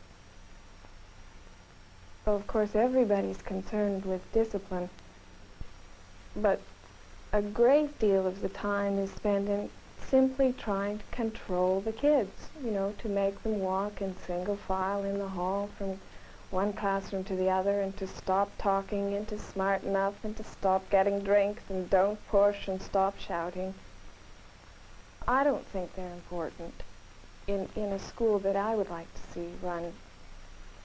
Well, of course, everybody's concerned with discipline, but a great deal of the time is spent in simply trying to control the kids, you know, to make them walk in single file in the hall from one classroom to the other, and to stop talking, and to smart enough, and to stop getting drinks, and don't push, and stop shouting. I don't think they're important. In a school that I would like to see run,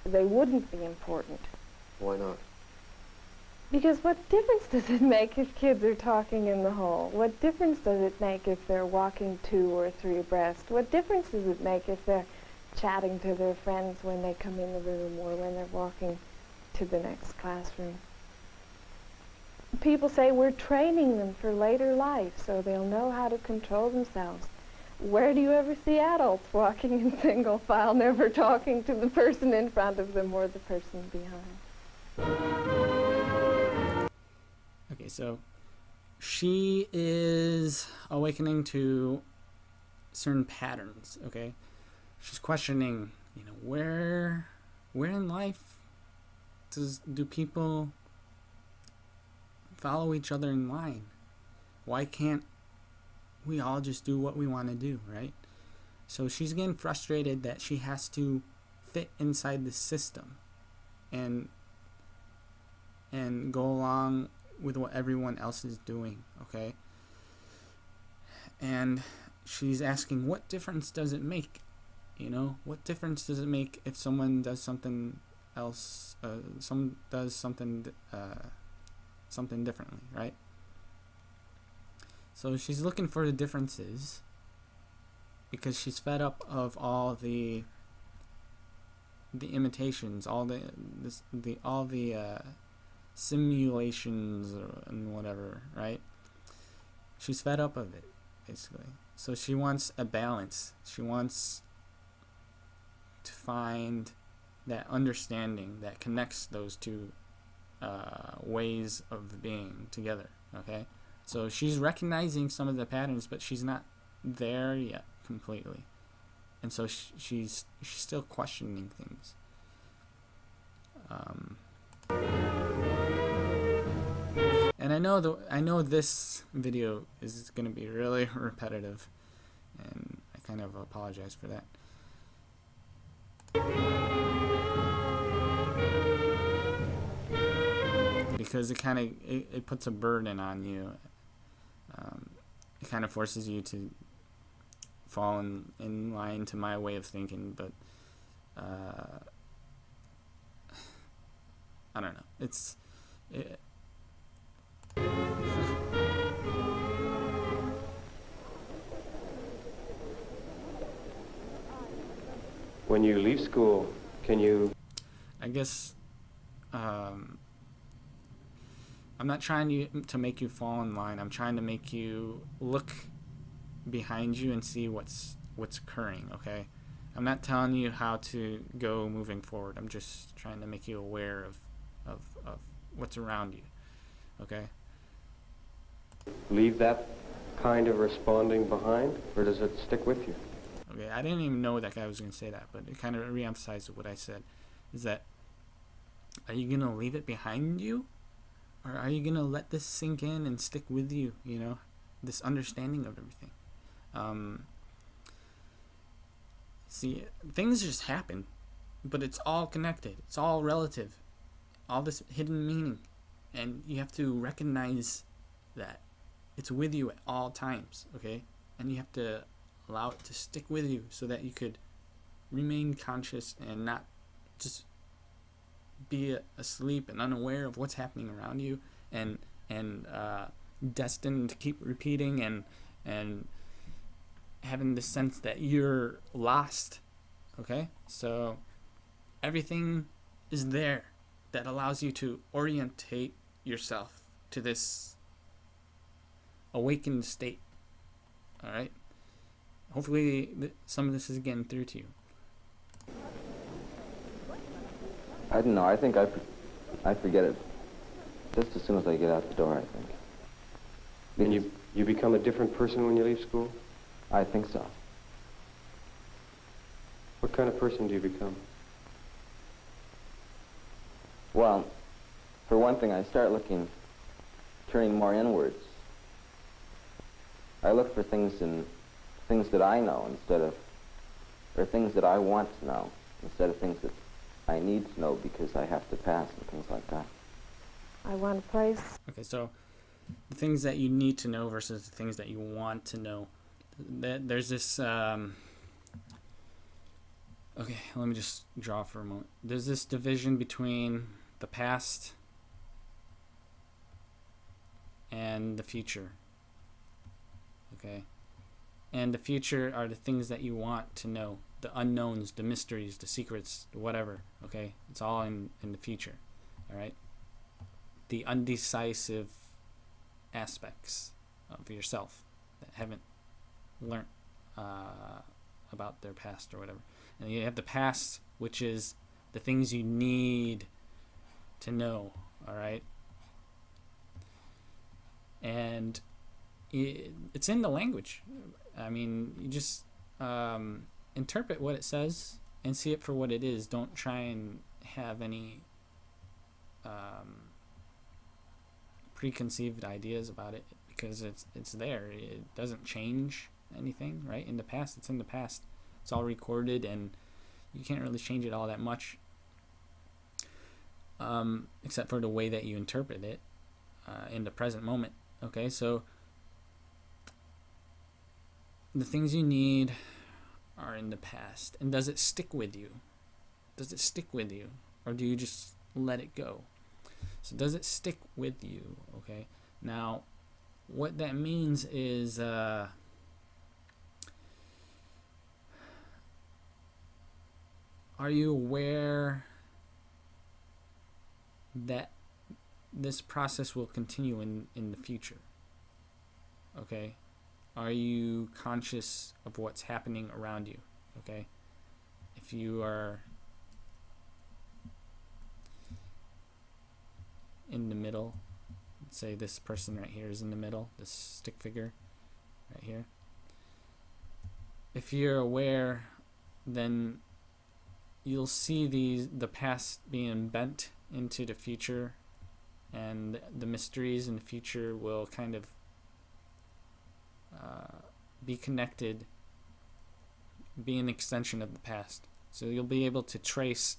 they wouldn't be important. Why not? Because what difference does it make if kids are talking in the hall? What difference does it make if they're walking 2 or 3 abreast? What difference does it make if they're chatting to their friends when they come in the room or when they're walking to the next classroom? People say we're training them for later life so they'll know how to control themselves. Where do you ever see adults walking in single file, never talking to the person in front of them or the person behind? Okay, so she is awakening to certain patterns, okay? She's questioning, where in life do people follow each other in line? Why can't we all just do what we want to do, right? So she's getting frustrated that she has to fit inside the system and go along with what everyone else is doing, okay? And she's asking, what difference does it make? What difference does it make if someone does something else, someone does something differently, right? So she's looking for the differences because she's fed up of all the imitations, all the simulations and whatever, right? She's fed up of it, basically. So she wants a balance. She wants to find that understanding that connects those two ways of being together, okay? So she's recognizing some of the patterns, but she's not there yet completely. and so she's still questioning things. And I know this video is going to be really repetitive, and I kind of apologize for that. Because it puts a burden on you. It kind of forces you to fall in line to my way of thinking, but I don't know. When you leave school, can you... I guess I'm not trying to make you fall in line. I'm trying to make you look behind you and see what's occurring, okay? I'm not telling you how to go moving forward. I'm just trying to make you aware of what's around you, okay? leave that kind of responding behind, or does it stick with you? Okay, I didn't even know that guy was going to say that, but it kind of re-emphasized what I said. Is that, are you going to leave it behind you? Or are you going to let this sink in and stick with you, you know? This understanding of everything. See, things just happen, but it's all connected. It's all relative. All this hidden meaning. And you have to recognize that it's with you at all times, okay? And you have to allow it to stick with you so that you could remain conscious and not just be asleep and unaware of what's happening around you and destined to keep repeating and having the sense that you're lost, okay? So everything is there that allows you to orientate yourself to this awakened state, all right? Hopefully some of this is getting through to you. I don't know. I think I forget it just as soon as I get out the door, I think. And you become a different person when you leave school? I think so. What kind of person do you become? Well, for one thing, I start turning more inwards. I look for things that I know or things that I want to know, instead of things that I need to know because I have to pass and things like that. I want a place. Okay, so the things that you need to know versus the things that you want to know. There's this, okay, let me just draw for a moment. There's this division between the past and the future, okay? And the future are the things that you want to know, the unknowns, the mysteries, the secrets, whatever, okay? It's all in the future, all right? The undecisive aspects of yourself that haven't learned about their past or whatever. And you have the past, which is the things you need to know, all right? And it's in the language. I mean, you just interpret what it says and see it for what it is. Don't try and have any preconceived ideas about it, because it's there. It doesn't change anything, right? In the past, it's in the past. It's all recorded, and you can't really change it all that much, except for the way that you interpret it in the present moment. Okay, so the things you need are in the past. And does it stick with you? Does it stick with you? Or do you just let it go? So does it stick with you? Okay, now what that means is are you aware that this process will continue in the future? Okay, are you conscious of what's happening around you? Okay, if you are in the middle, let's say this person right here is in the middle, this stick figure right here. If you're aware then you'll see the past being bent into the future, and the mysteries in the future will kind of be connected, be an extension of the past. So you'll be able to trace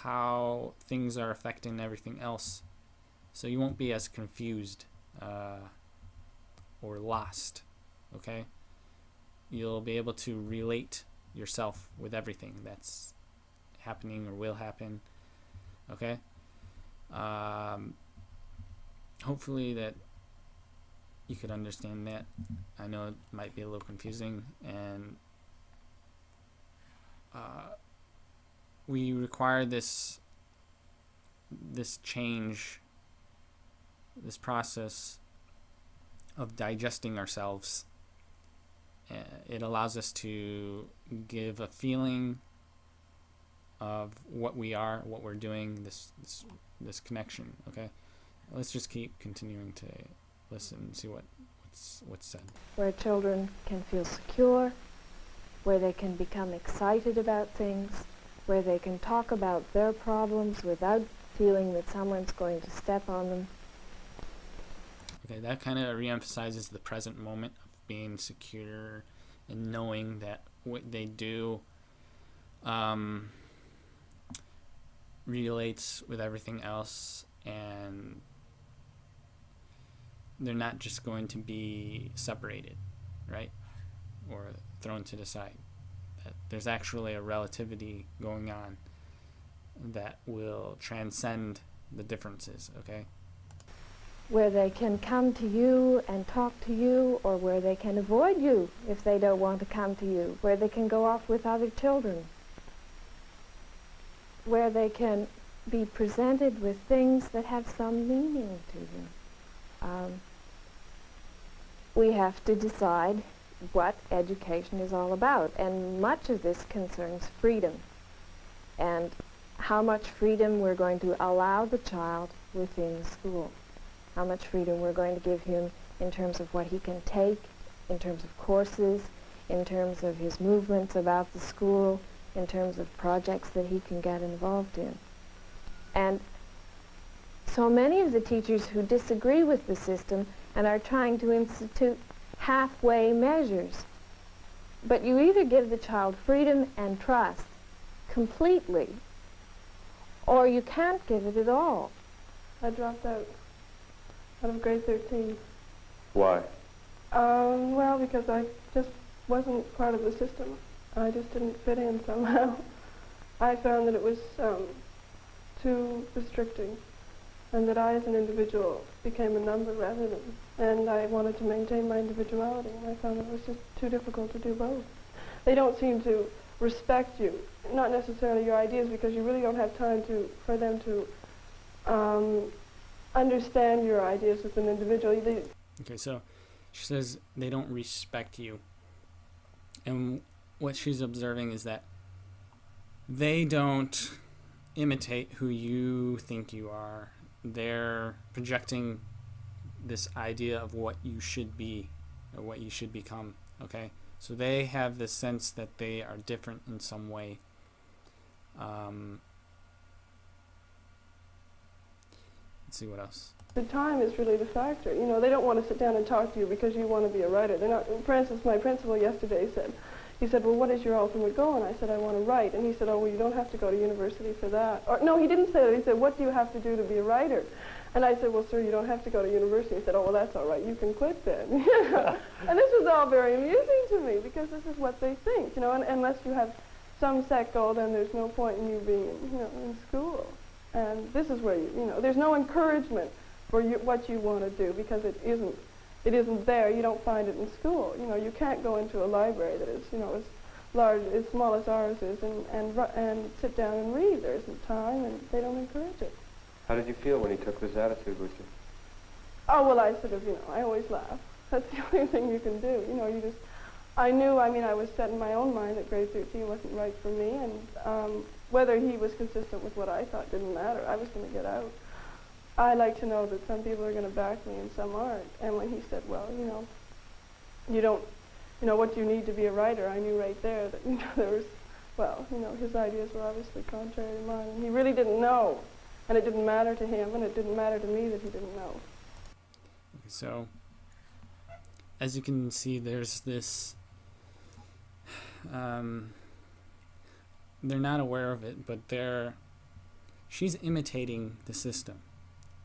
how things are affecting everything else. So you won't be as confused or lost, okay? You'll be able to relate yourself with everything that's happening or will happen, okay? Hopefully that you could understand that. I know it might be a little confusing, and we require this change, this process of digesting ourselves. It allows us to give a feeling of what we are, what we're doing, this connection, okay? Let's just keep continuing to listen and see what's said. Where children can feel secure, where they can become excited about things, where they can talk about their problems without feeling that someone's going to step on them. Okay, that kind of reemphasizes the present moment of being secure and knowing that what they do relates with everything else, and they're not just going to be separated, right? Or thrown to the side. That there's actually a relativity going on that will transcend the differences, okay? Where they can come to you and talk to you, or where they can avoid you if they don't want to come to you, where they can go off with other children, where they can be presented with things that have some meaning to them. We have to decide what education is all about, and much of this concerns freedom, and how much freedom we're going to allow the child within school, how much freedom we're going to give him in terms of what he can take, in terms of courses, in terms of his movements about the school, in terms of projects that he can get involved in. And so many of the teachers who disagree with the system and are trying to institute halfway measures. But you either give the child freedom and trust completely, or you can't give it at all. I dropped out of grade 13. Why? Well, because I just wasn't part of the system. I just didn't fit in somehow. I found that it was too restricting, and that I as an individual became a number rather than, and I wanted to maintain my individuality, and I found it was just too difficult to do both. They don't seem to respect you, not necessarily your ideas, because you really don't have time for them to understand your ideas as an individual. Okay, so she says they don't respect you, and what she's observing is that they don't imitate who you think you are. They're projecting this idea of what you should be or what you should become, okay? So they have this sense that they are different in some way. Let's see what else. The time is really the factor. You know, they don't want to sit down and talk to you because you want to be a writer. They're not. For instance, my principal yesterday said, he said, well, what is your ultimate goal? And I said, I want to write. And he said, oh, well, you don't have to go to university for that. Or, no, he didn't say that. He said, what do you have to do to be a writer? And I said, well, sir, you don't have to go to university. He said, oh, well, that's all right. You can quit then. And this was all very amusing to me, because this is what they think, you know, and unless you have some set goal, then there's no point in you being, you know, in school. And this is where, you know, there's no encouragement for what you want to do, because it isn't there. You don't find it in school. You know, you can't go into a library that is, you know, as large, as small as ours is, and sit down and read. There isn't time, and they don't encourage it. How did you feel when he took this attitude with you? Oh, well, I sort of, you know, I always laugh. That's the only thing you can do. You know, you just, I knew, I mean, I was set in my own mind that grade 13 wasn't right for me, and whether he was consistent with what I thought didn't matter. I was going to get out. I like to know that some people are going to back me and some aren't. And when he said, well, you know, you don't you know, what do you need to be a writer? I knew right there that, you know, there was, well, you know, his ideas were obviously contrary to mine, and he really didn't know. And it didn't matter to him, and it didn't matter to me that he didn't know. Okay, so, as you can see, there's this, they're not aware of it, but she's imitating the system.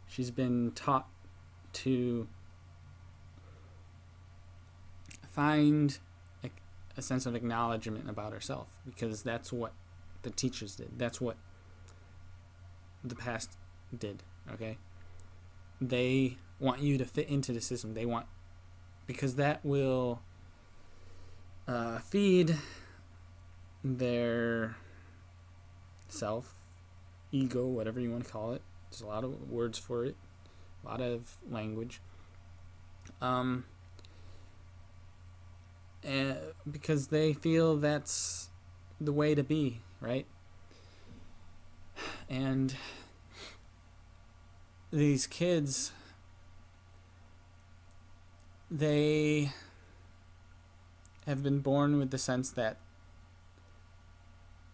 She's been taught to find a sense of acknowledgement about herself, because that's what the teachers did. That's what the past did, okay? They want you to fit into the system. They want, because that will feed their self, ego, whatever you want to call it. There's a lot of words for it, a lot of language. And because they feel that's the way to be, right? And these kids, they have been born with the sense that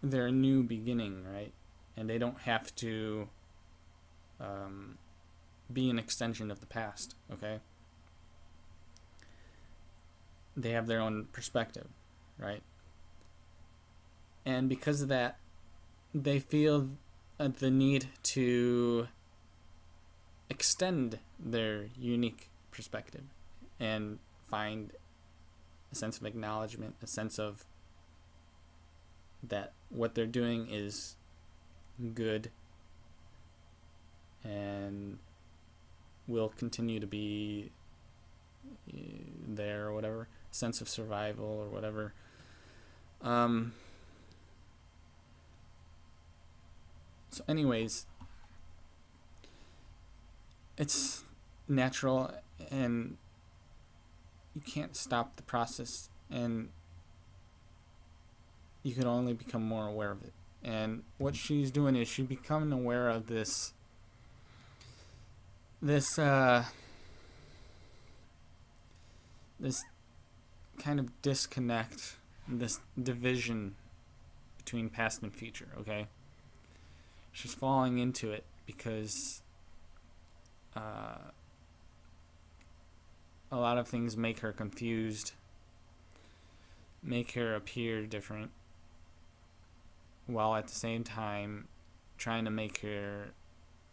they're a new beginning, right? And they don't have to be an extension of the past, okay? They have their own perspective, right? And because of that, they feel the need to extend their unique perspective and find a sense of acknowledgement, a sense of that what they're doing is good and will continue to be there, or whatever, sense of survival or whatever. So anyways, it's natural, and you can't stop the process, and you can only become more aware of it. And what she's doing is she's becoming aware of this kind of disconnect, this division between past and future, okay? She's falling into it because a lot of things make her confused, make her appear different, while at the same time trying to make her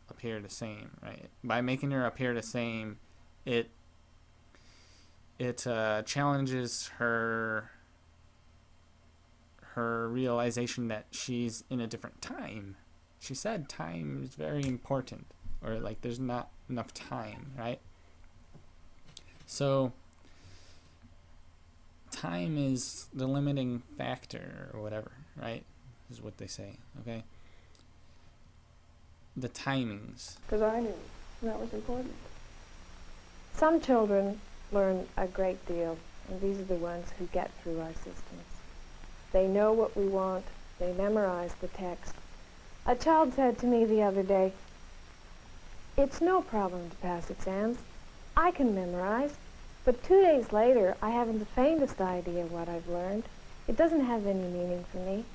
appear the same, right? By making her appear the same, it challenges her realization that she's in a different time. She said time is very important, or like there's not enough time, right? So time is the limiting factor, or whatever, right? Is what they say, okay? The timings. Because I knew, and that was important. Some children learn a great deal, and these are the ones who get through our systems. They know what we want. They memorize the text. A child said to me the other day, "It's no problem to pass exams. I can memorize, but 2 days later I haven't the faintest idea what I've learned. It doesn't have any meaning for me."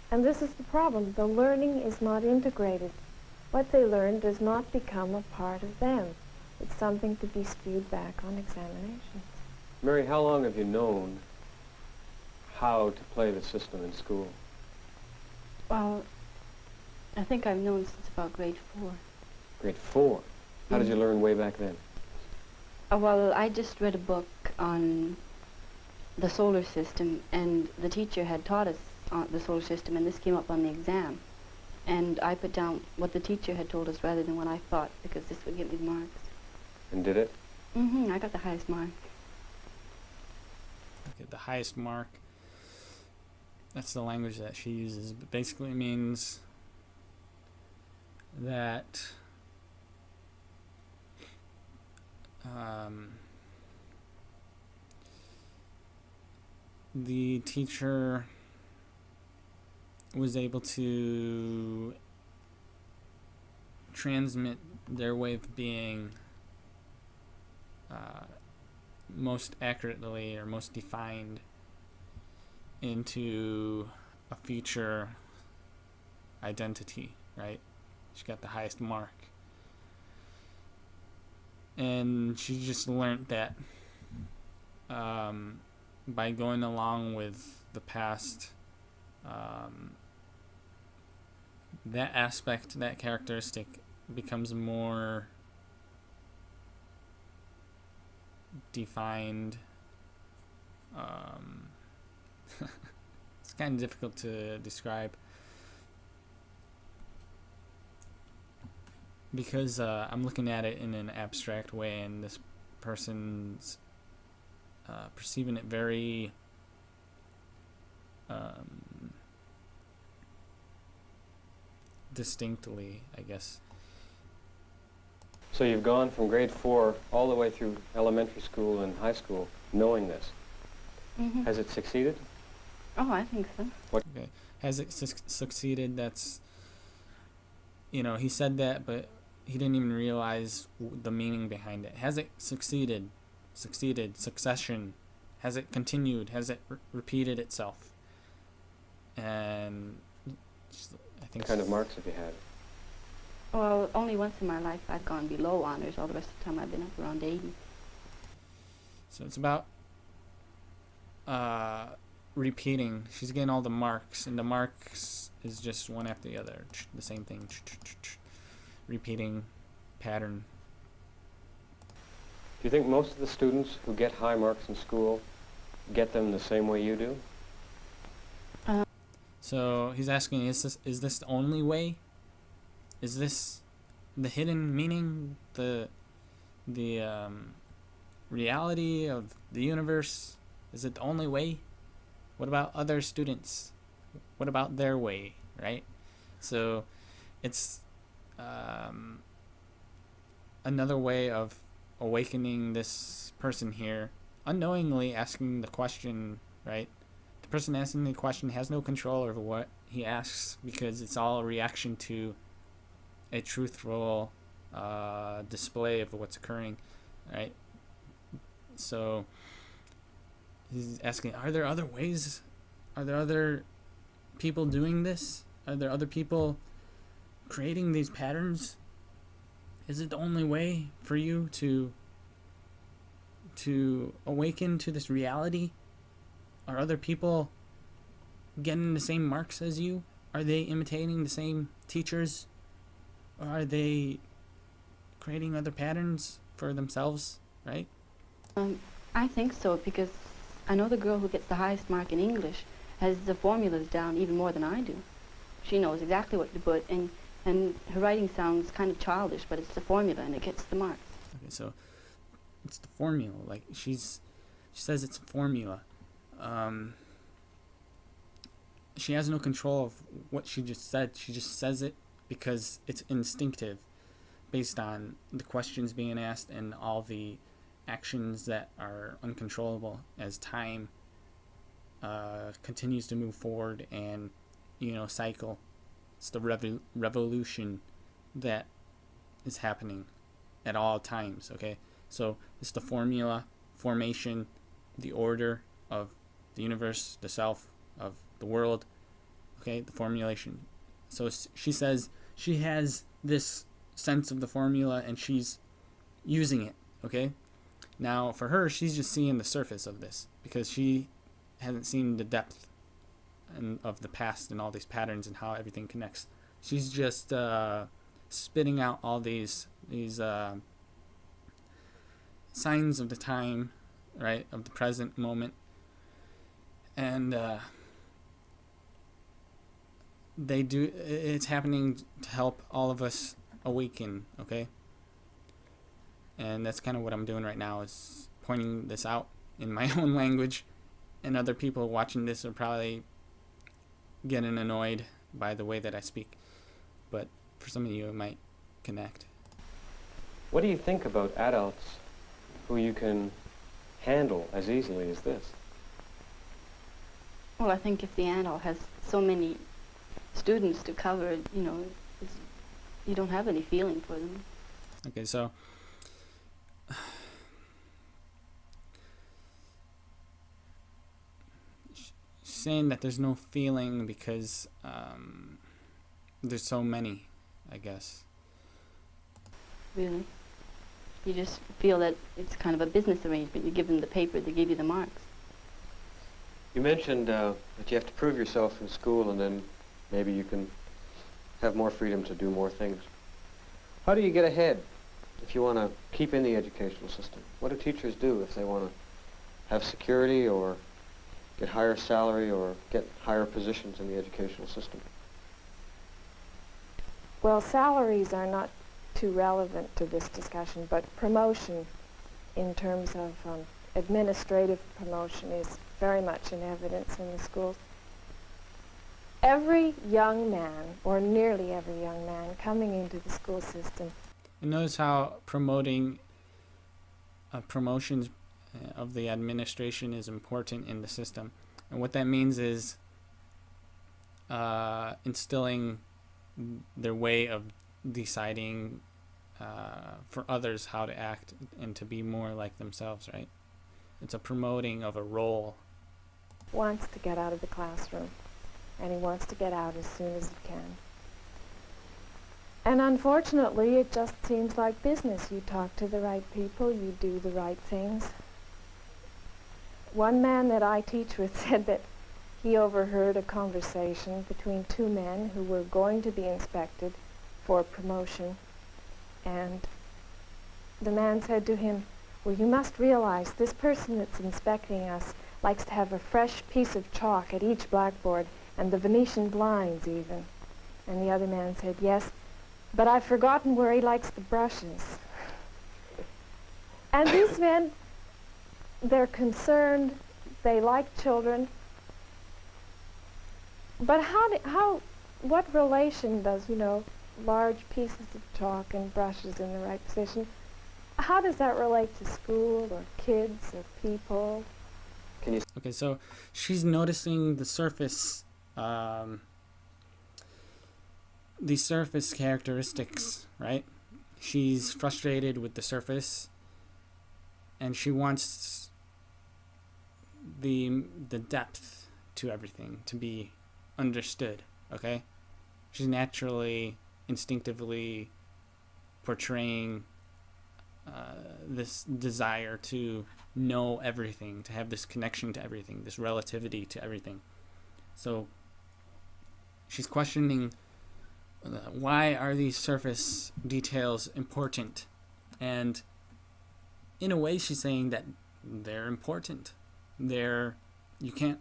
And this is the problem. The learning is not integrated. What they learn does not become a part of them. It's something to be spewed back on examinations. Mary, how long have you known how to play the system in school? Well, I think I've known since about grade 4. Grade 4? How did you learn way back then? Well, I just read a book on the solar system, and the teacher had taught us the solar system, and this came up on the exam. And I put down what the teacher had told us rather than what I thought, because this would give me marks. And did it? Mm-hmm, I got the highest mark. Okay, the highest mark. That's the language that she uses. But basically means that the teacher was able to transmit their way of being most accurately or most defined into a future identity, right? She got the highest mark. And she just learned that by going along with the past, that aspect, that characteristic becomes more defined. It's kind of difficult to describe because I'm looking at it in an abstract way, and this person's perceiving it very distinctly, I guess. So you've gone from grade 4 all the way through elementary school and high school knowing this. Mm-hmm. Has it succeeded? Oh, I think so. What? Okay. Has it succeeded? That's, he said that, but he didn't even realize the meaning behind it. Has it succeeded? Succession. Has it continued? Has it repeated itself? And I think... What kind of marks have you had? Well, only once in my life I've gone below honors. All the rest of the time I've been up around 80. So it's about repeating. She's getting all the marks, and the marks is just one after the other. The same thing. Repeating pattern. Do you think most of the students who get high marks in school get them the same way you do? So he's asking, is this the only way? Is this the hidden meaning, the reality of the universe? Is it the only way? What about other students? What about their way, right? So it's another way of awakening this person here, unknowingly asking the question, right? The person asking the question has no control over what he asks because it's all a reaction to a truthful display of what's occurring, right? So he's asking, are there other ways? Are there other people doing this? Are there other people creating these patterns? Is it the only way for you to awaken to this reality? Are other people getting the same marks as you? Are they imitating the same teachers? Or are they creating other patterns for themselves, right? I think so, because I know the girl who gets the highest mark in English has the formulas down even more than I do. She knows exactly what to put, and her writing sounds kind of childish, but it's the formula and it gets the marks. Okay, so it's the formula. Like she says it's a formula. She has no control of what she just said. She just says it because it's instinctive, based on the questions being asked and all the actions that are uncontrollable as time continues to move forward and cycle. It's the revolution that is happening at all times. Okay, so it's the formula, formation, the order of the universe, the self, of the world. Okay, the formulation. So she says she has this sense of the formula and she's using it. Okay, now for her, she's just seeing the surface of this because she hasn't seen the depth of the past and all these patterns and how everything connects. She's just spitting out all these signs of the time, right, of the present moment, and it's happening to help all of us awaken. Okay, and that's kind of what I'm doing right now, is pointing this out in my own language, and other people watching this are probably getting annoyed by the way that I speak, but for some of you it might connect. What do you think about adults who you can handle as easily as this? Well, I think if the adult has so many students to cover, you don't have any feeling for them. Okay, so saying that there's no feeling because there's so many, I guess. Really? You just feel that it's kind of a business arrangement. You give them the paper, they give you the marks. You mentioned that you have to prove yourself in school, and then maybe you can have more freedom to do more things. How do you get ahead if you want to keep in the educational system? What do teachers do if they want to have security or get higher salary or get higher positions in the educational system? Well, salaries are not too relevant to this discussion, but promotion in terms of administrative promotion is very much in evidence in the schools. Every young man, or nearly every young man, coming into the school system. And notice how promoting promotions of the administration is important in the system. And what that means is instilling their way of deciding for others how to act and to be more like themselves, right? It's a promoting of a role. Wants to get out of the classroom, and he wants to get out as soon as he can. And unfortunately, it just seems like business. You talk to the right people, you do the right things. One man that I teach with said that he overheard a conversation between two men who were going to be inspected for promotion. And the man said to him, "Well, you must realize this person that's inspecting us likes to have a fresh piece of chalk at each blackboard and the Venetian blinds even." And the other man said, "Yes, but I've forgotten where he likes the brushes." And these men, they're concerned, they like children, but what relation does, large pieces of chalk and brushes in the right position, how does that relate to school or kids or people? Okay, so she's noticing the surface characteristics, right? She's frustrated with the surface, and she wants the depth to everything to be understood, okay? She's naturally, instinctively portraying this desire to know everything, to have this connection to everything, this relativity to everything. So she's questioning why are these surface details important? And in a way, she's saying that they're important. You can't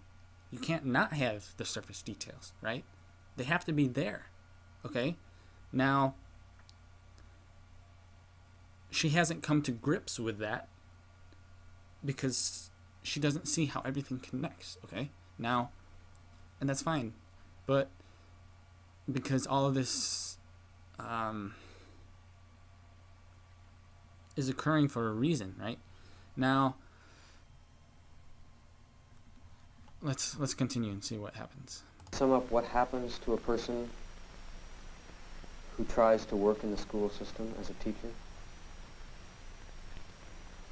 not have the surface details, right? They have to be there, okay? Now, she hasn't come to grips with that because she doesn't see how everything connects, okay? Now, and that's fine, but because all of this is occurring for a reason, right? Now, let's continue and see what happens. Sum up what happens to a person who tries to work in the school system as a teacher?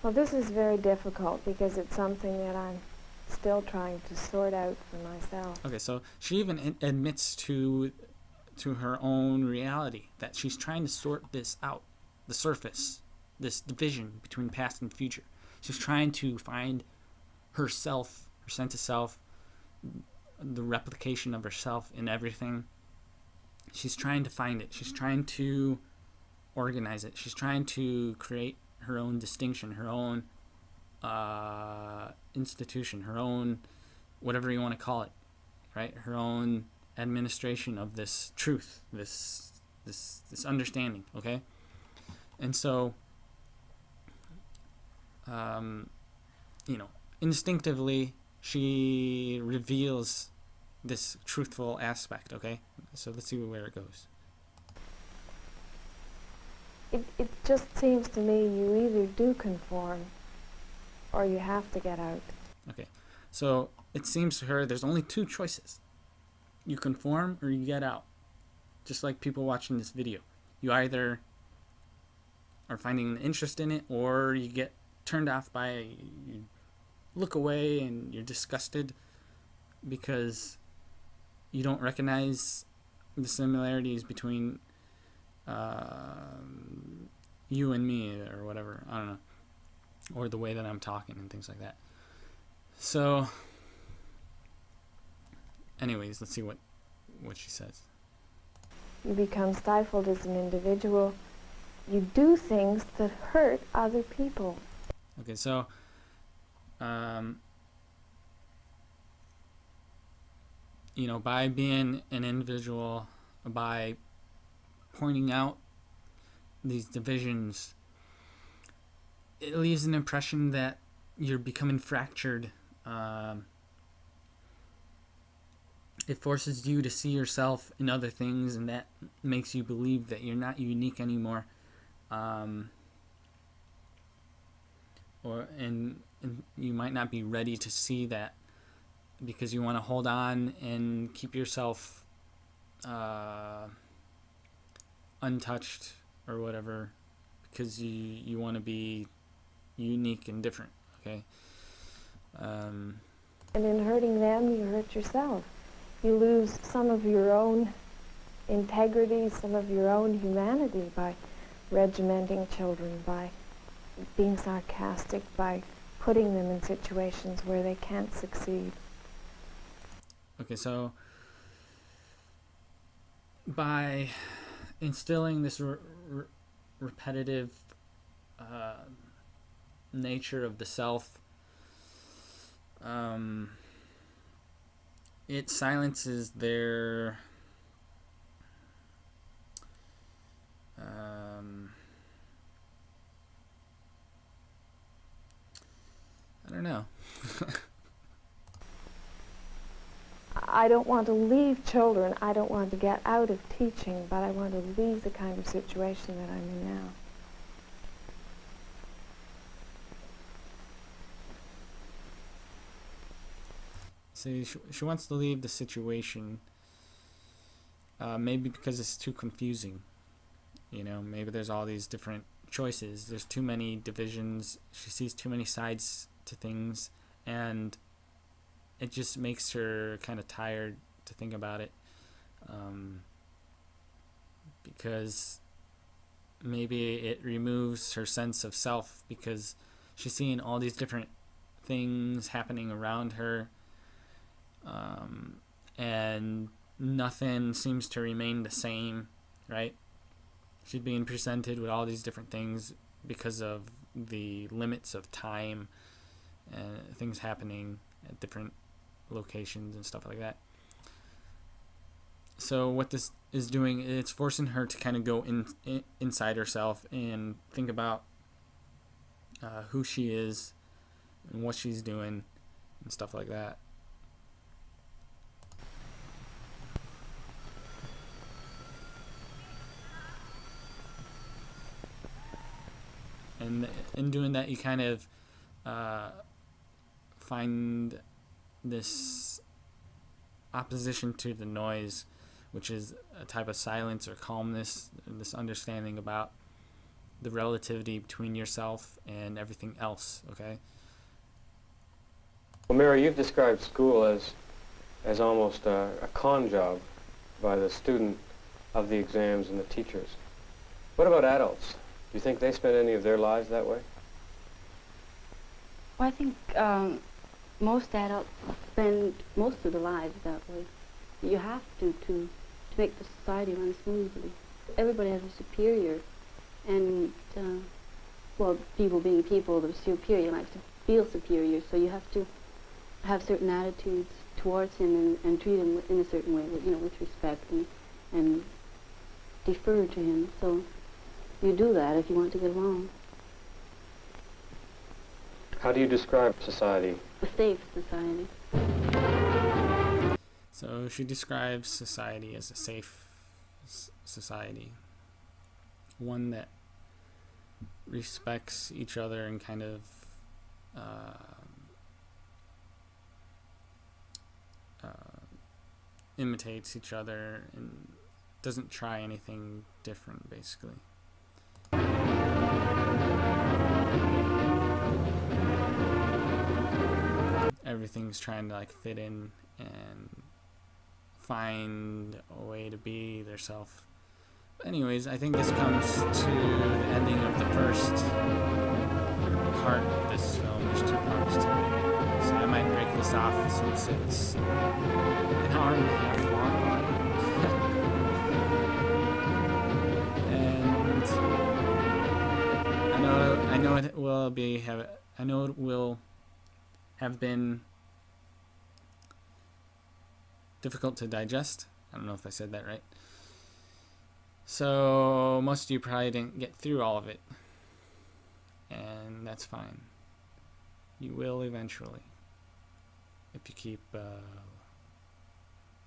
Well, this is very difficult because it's something that I'm still trying to sort out for myself. Okay, so she even admits to her own reality that she's trying to sort this out, the surface, this division between past and future. She's trying to find herself, her sense of self, the replication of herself in everything. She's trying to find it. She's trying to organize it. She's trying to create her own distinction, her own institution, her own whatever you want to call it, right? Her own administration of this truth, this understanding, okay? And so, instinctively, she reveals this truthful aspect, okay? So let's see where it goes. It just seems to me you either do conform or you have to get out. Okay, so it seems to her there's only two choices. You conform or you get out. Just like people watching this video. You either are finding an interest in it or you get turned off by it. You look away and you're disgusted. because you don't recognize the similarities between you and me or whatever. I don't know. Or the way that I'm talking and things like that. So, anyways, let's see what she says. You become stifled as an individual. You do things that hurt other people. Okay, so you know, by being an individual, by pointing out these divisions, it leaves an impression that you're becoming fractured. It forces you to see yourself in other things, and that makes you believe that you're not unique anymore. And you might not be ready to see that because you want to hold on and keep yourself untouched or whatever, because you want to be unique and different. Okay. And in hurting them, you hurt yourself. You lose some of your own integrity, some of your own humanity by regimenting children, by being sarcastic, by putting them in situations where they can't succeed. Okay, so by instilling this repetitive nature of the self, it silences their I don't know. I don't want to leave children. I don't want to get out of teaching, but I want to leave the kind of situation that I'm in now. See, she wants to leave the situation, maybe because it's too confusing. You know, maybe there's all these different choices. There's too many divisions. She sees too many sides to things, and it just makes her kind of tired to think about it, because maybe it removes her sense of self, because she's seeing all these different things happening around her, and nothing seems to remain the same, right? She's being presented with all these different things because of the limits of time and things happening at different locations and stuff like that. So what this is doing, it's forcing her to kind of go inside herself and think about who she is and what she's doing and stuff like that. And in doing that, you kind of find this opposition to the noise, which is a type of silence or calmness, and this understanding about the relativity between yourself and everything else, okay? Well, Mary, you've described school as almost a con job by the student of the exams and the teachers. What about adults? Do you think they spend any of their lives that way? Well, I think most adults spend most of their lives that way. You have to make the society run smoothly. Everybody has a superior, and well, people being people, the superior likes to feel superior, so you have to have certain attitudes towards him and treat him in a certain way, you know, with respect and defer to him. So you do that if you want to get along. How do you describe society? A safe society. So she describes society as a safe society, one that respects each other and kind of imitates each other and doesn't try anything different, basically. Everything's trying to like fit in and find a way to be their self. But anyways, I think this comes to the ending of the first part of this film. There's 2 parts to it. So I might break this off since it's an hour and a half long. And I know it will have been difficult to digest. I don't know if I said that right. So most of you probably didn't get through all of it, and that's fine. You will eventually, if you keep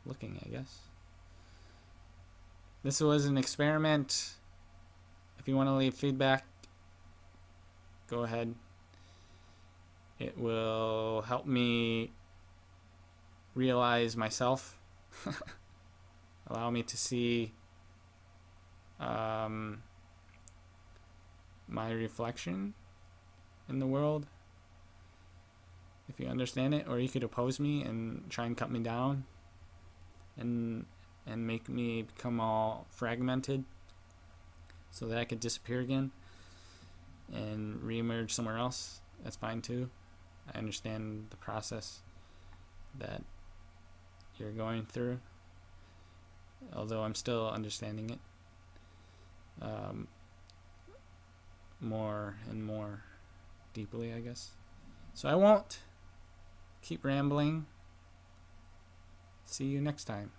looking, I guess. This was an experiment. If you want to leave feedback, go ahead. It will help me realize myself, allow me to see my reflection in the world, if you understand it. Or you could oppose me and try and cut me down and make me become all fragmented so that I could disappear again and reemerge somewhere else. That's fine too. I understand the process that you're going through, although I'm still understanding it more and more deeply, I guess. So I won't keep rambling. See you next time.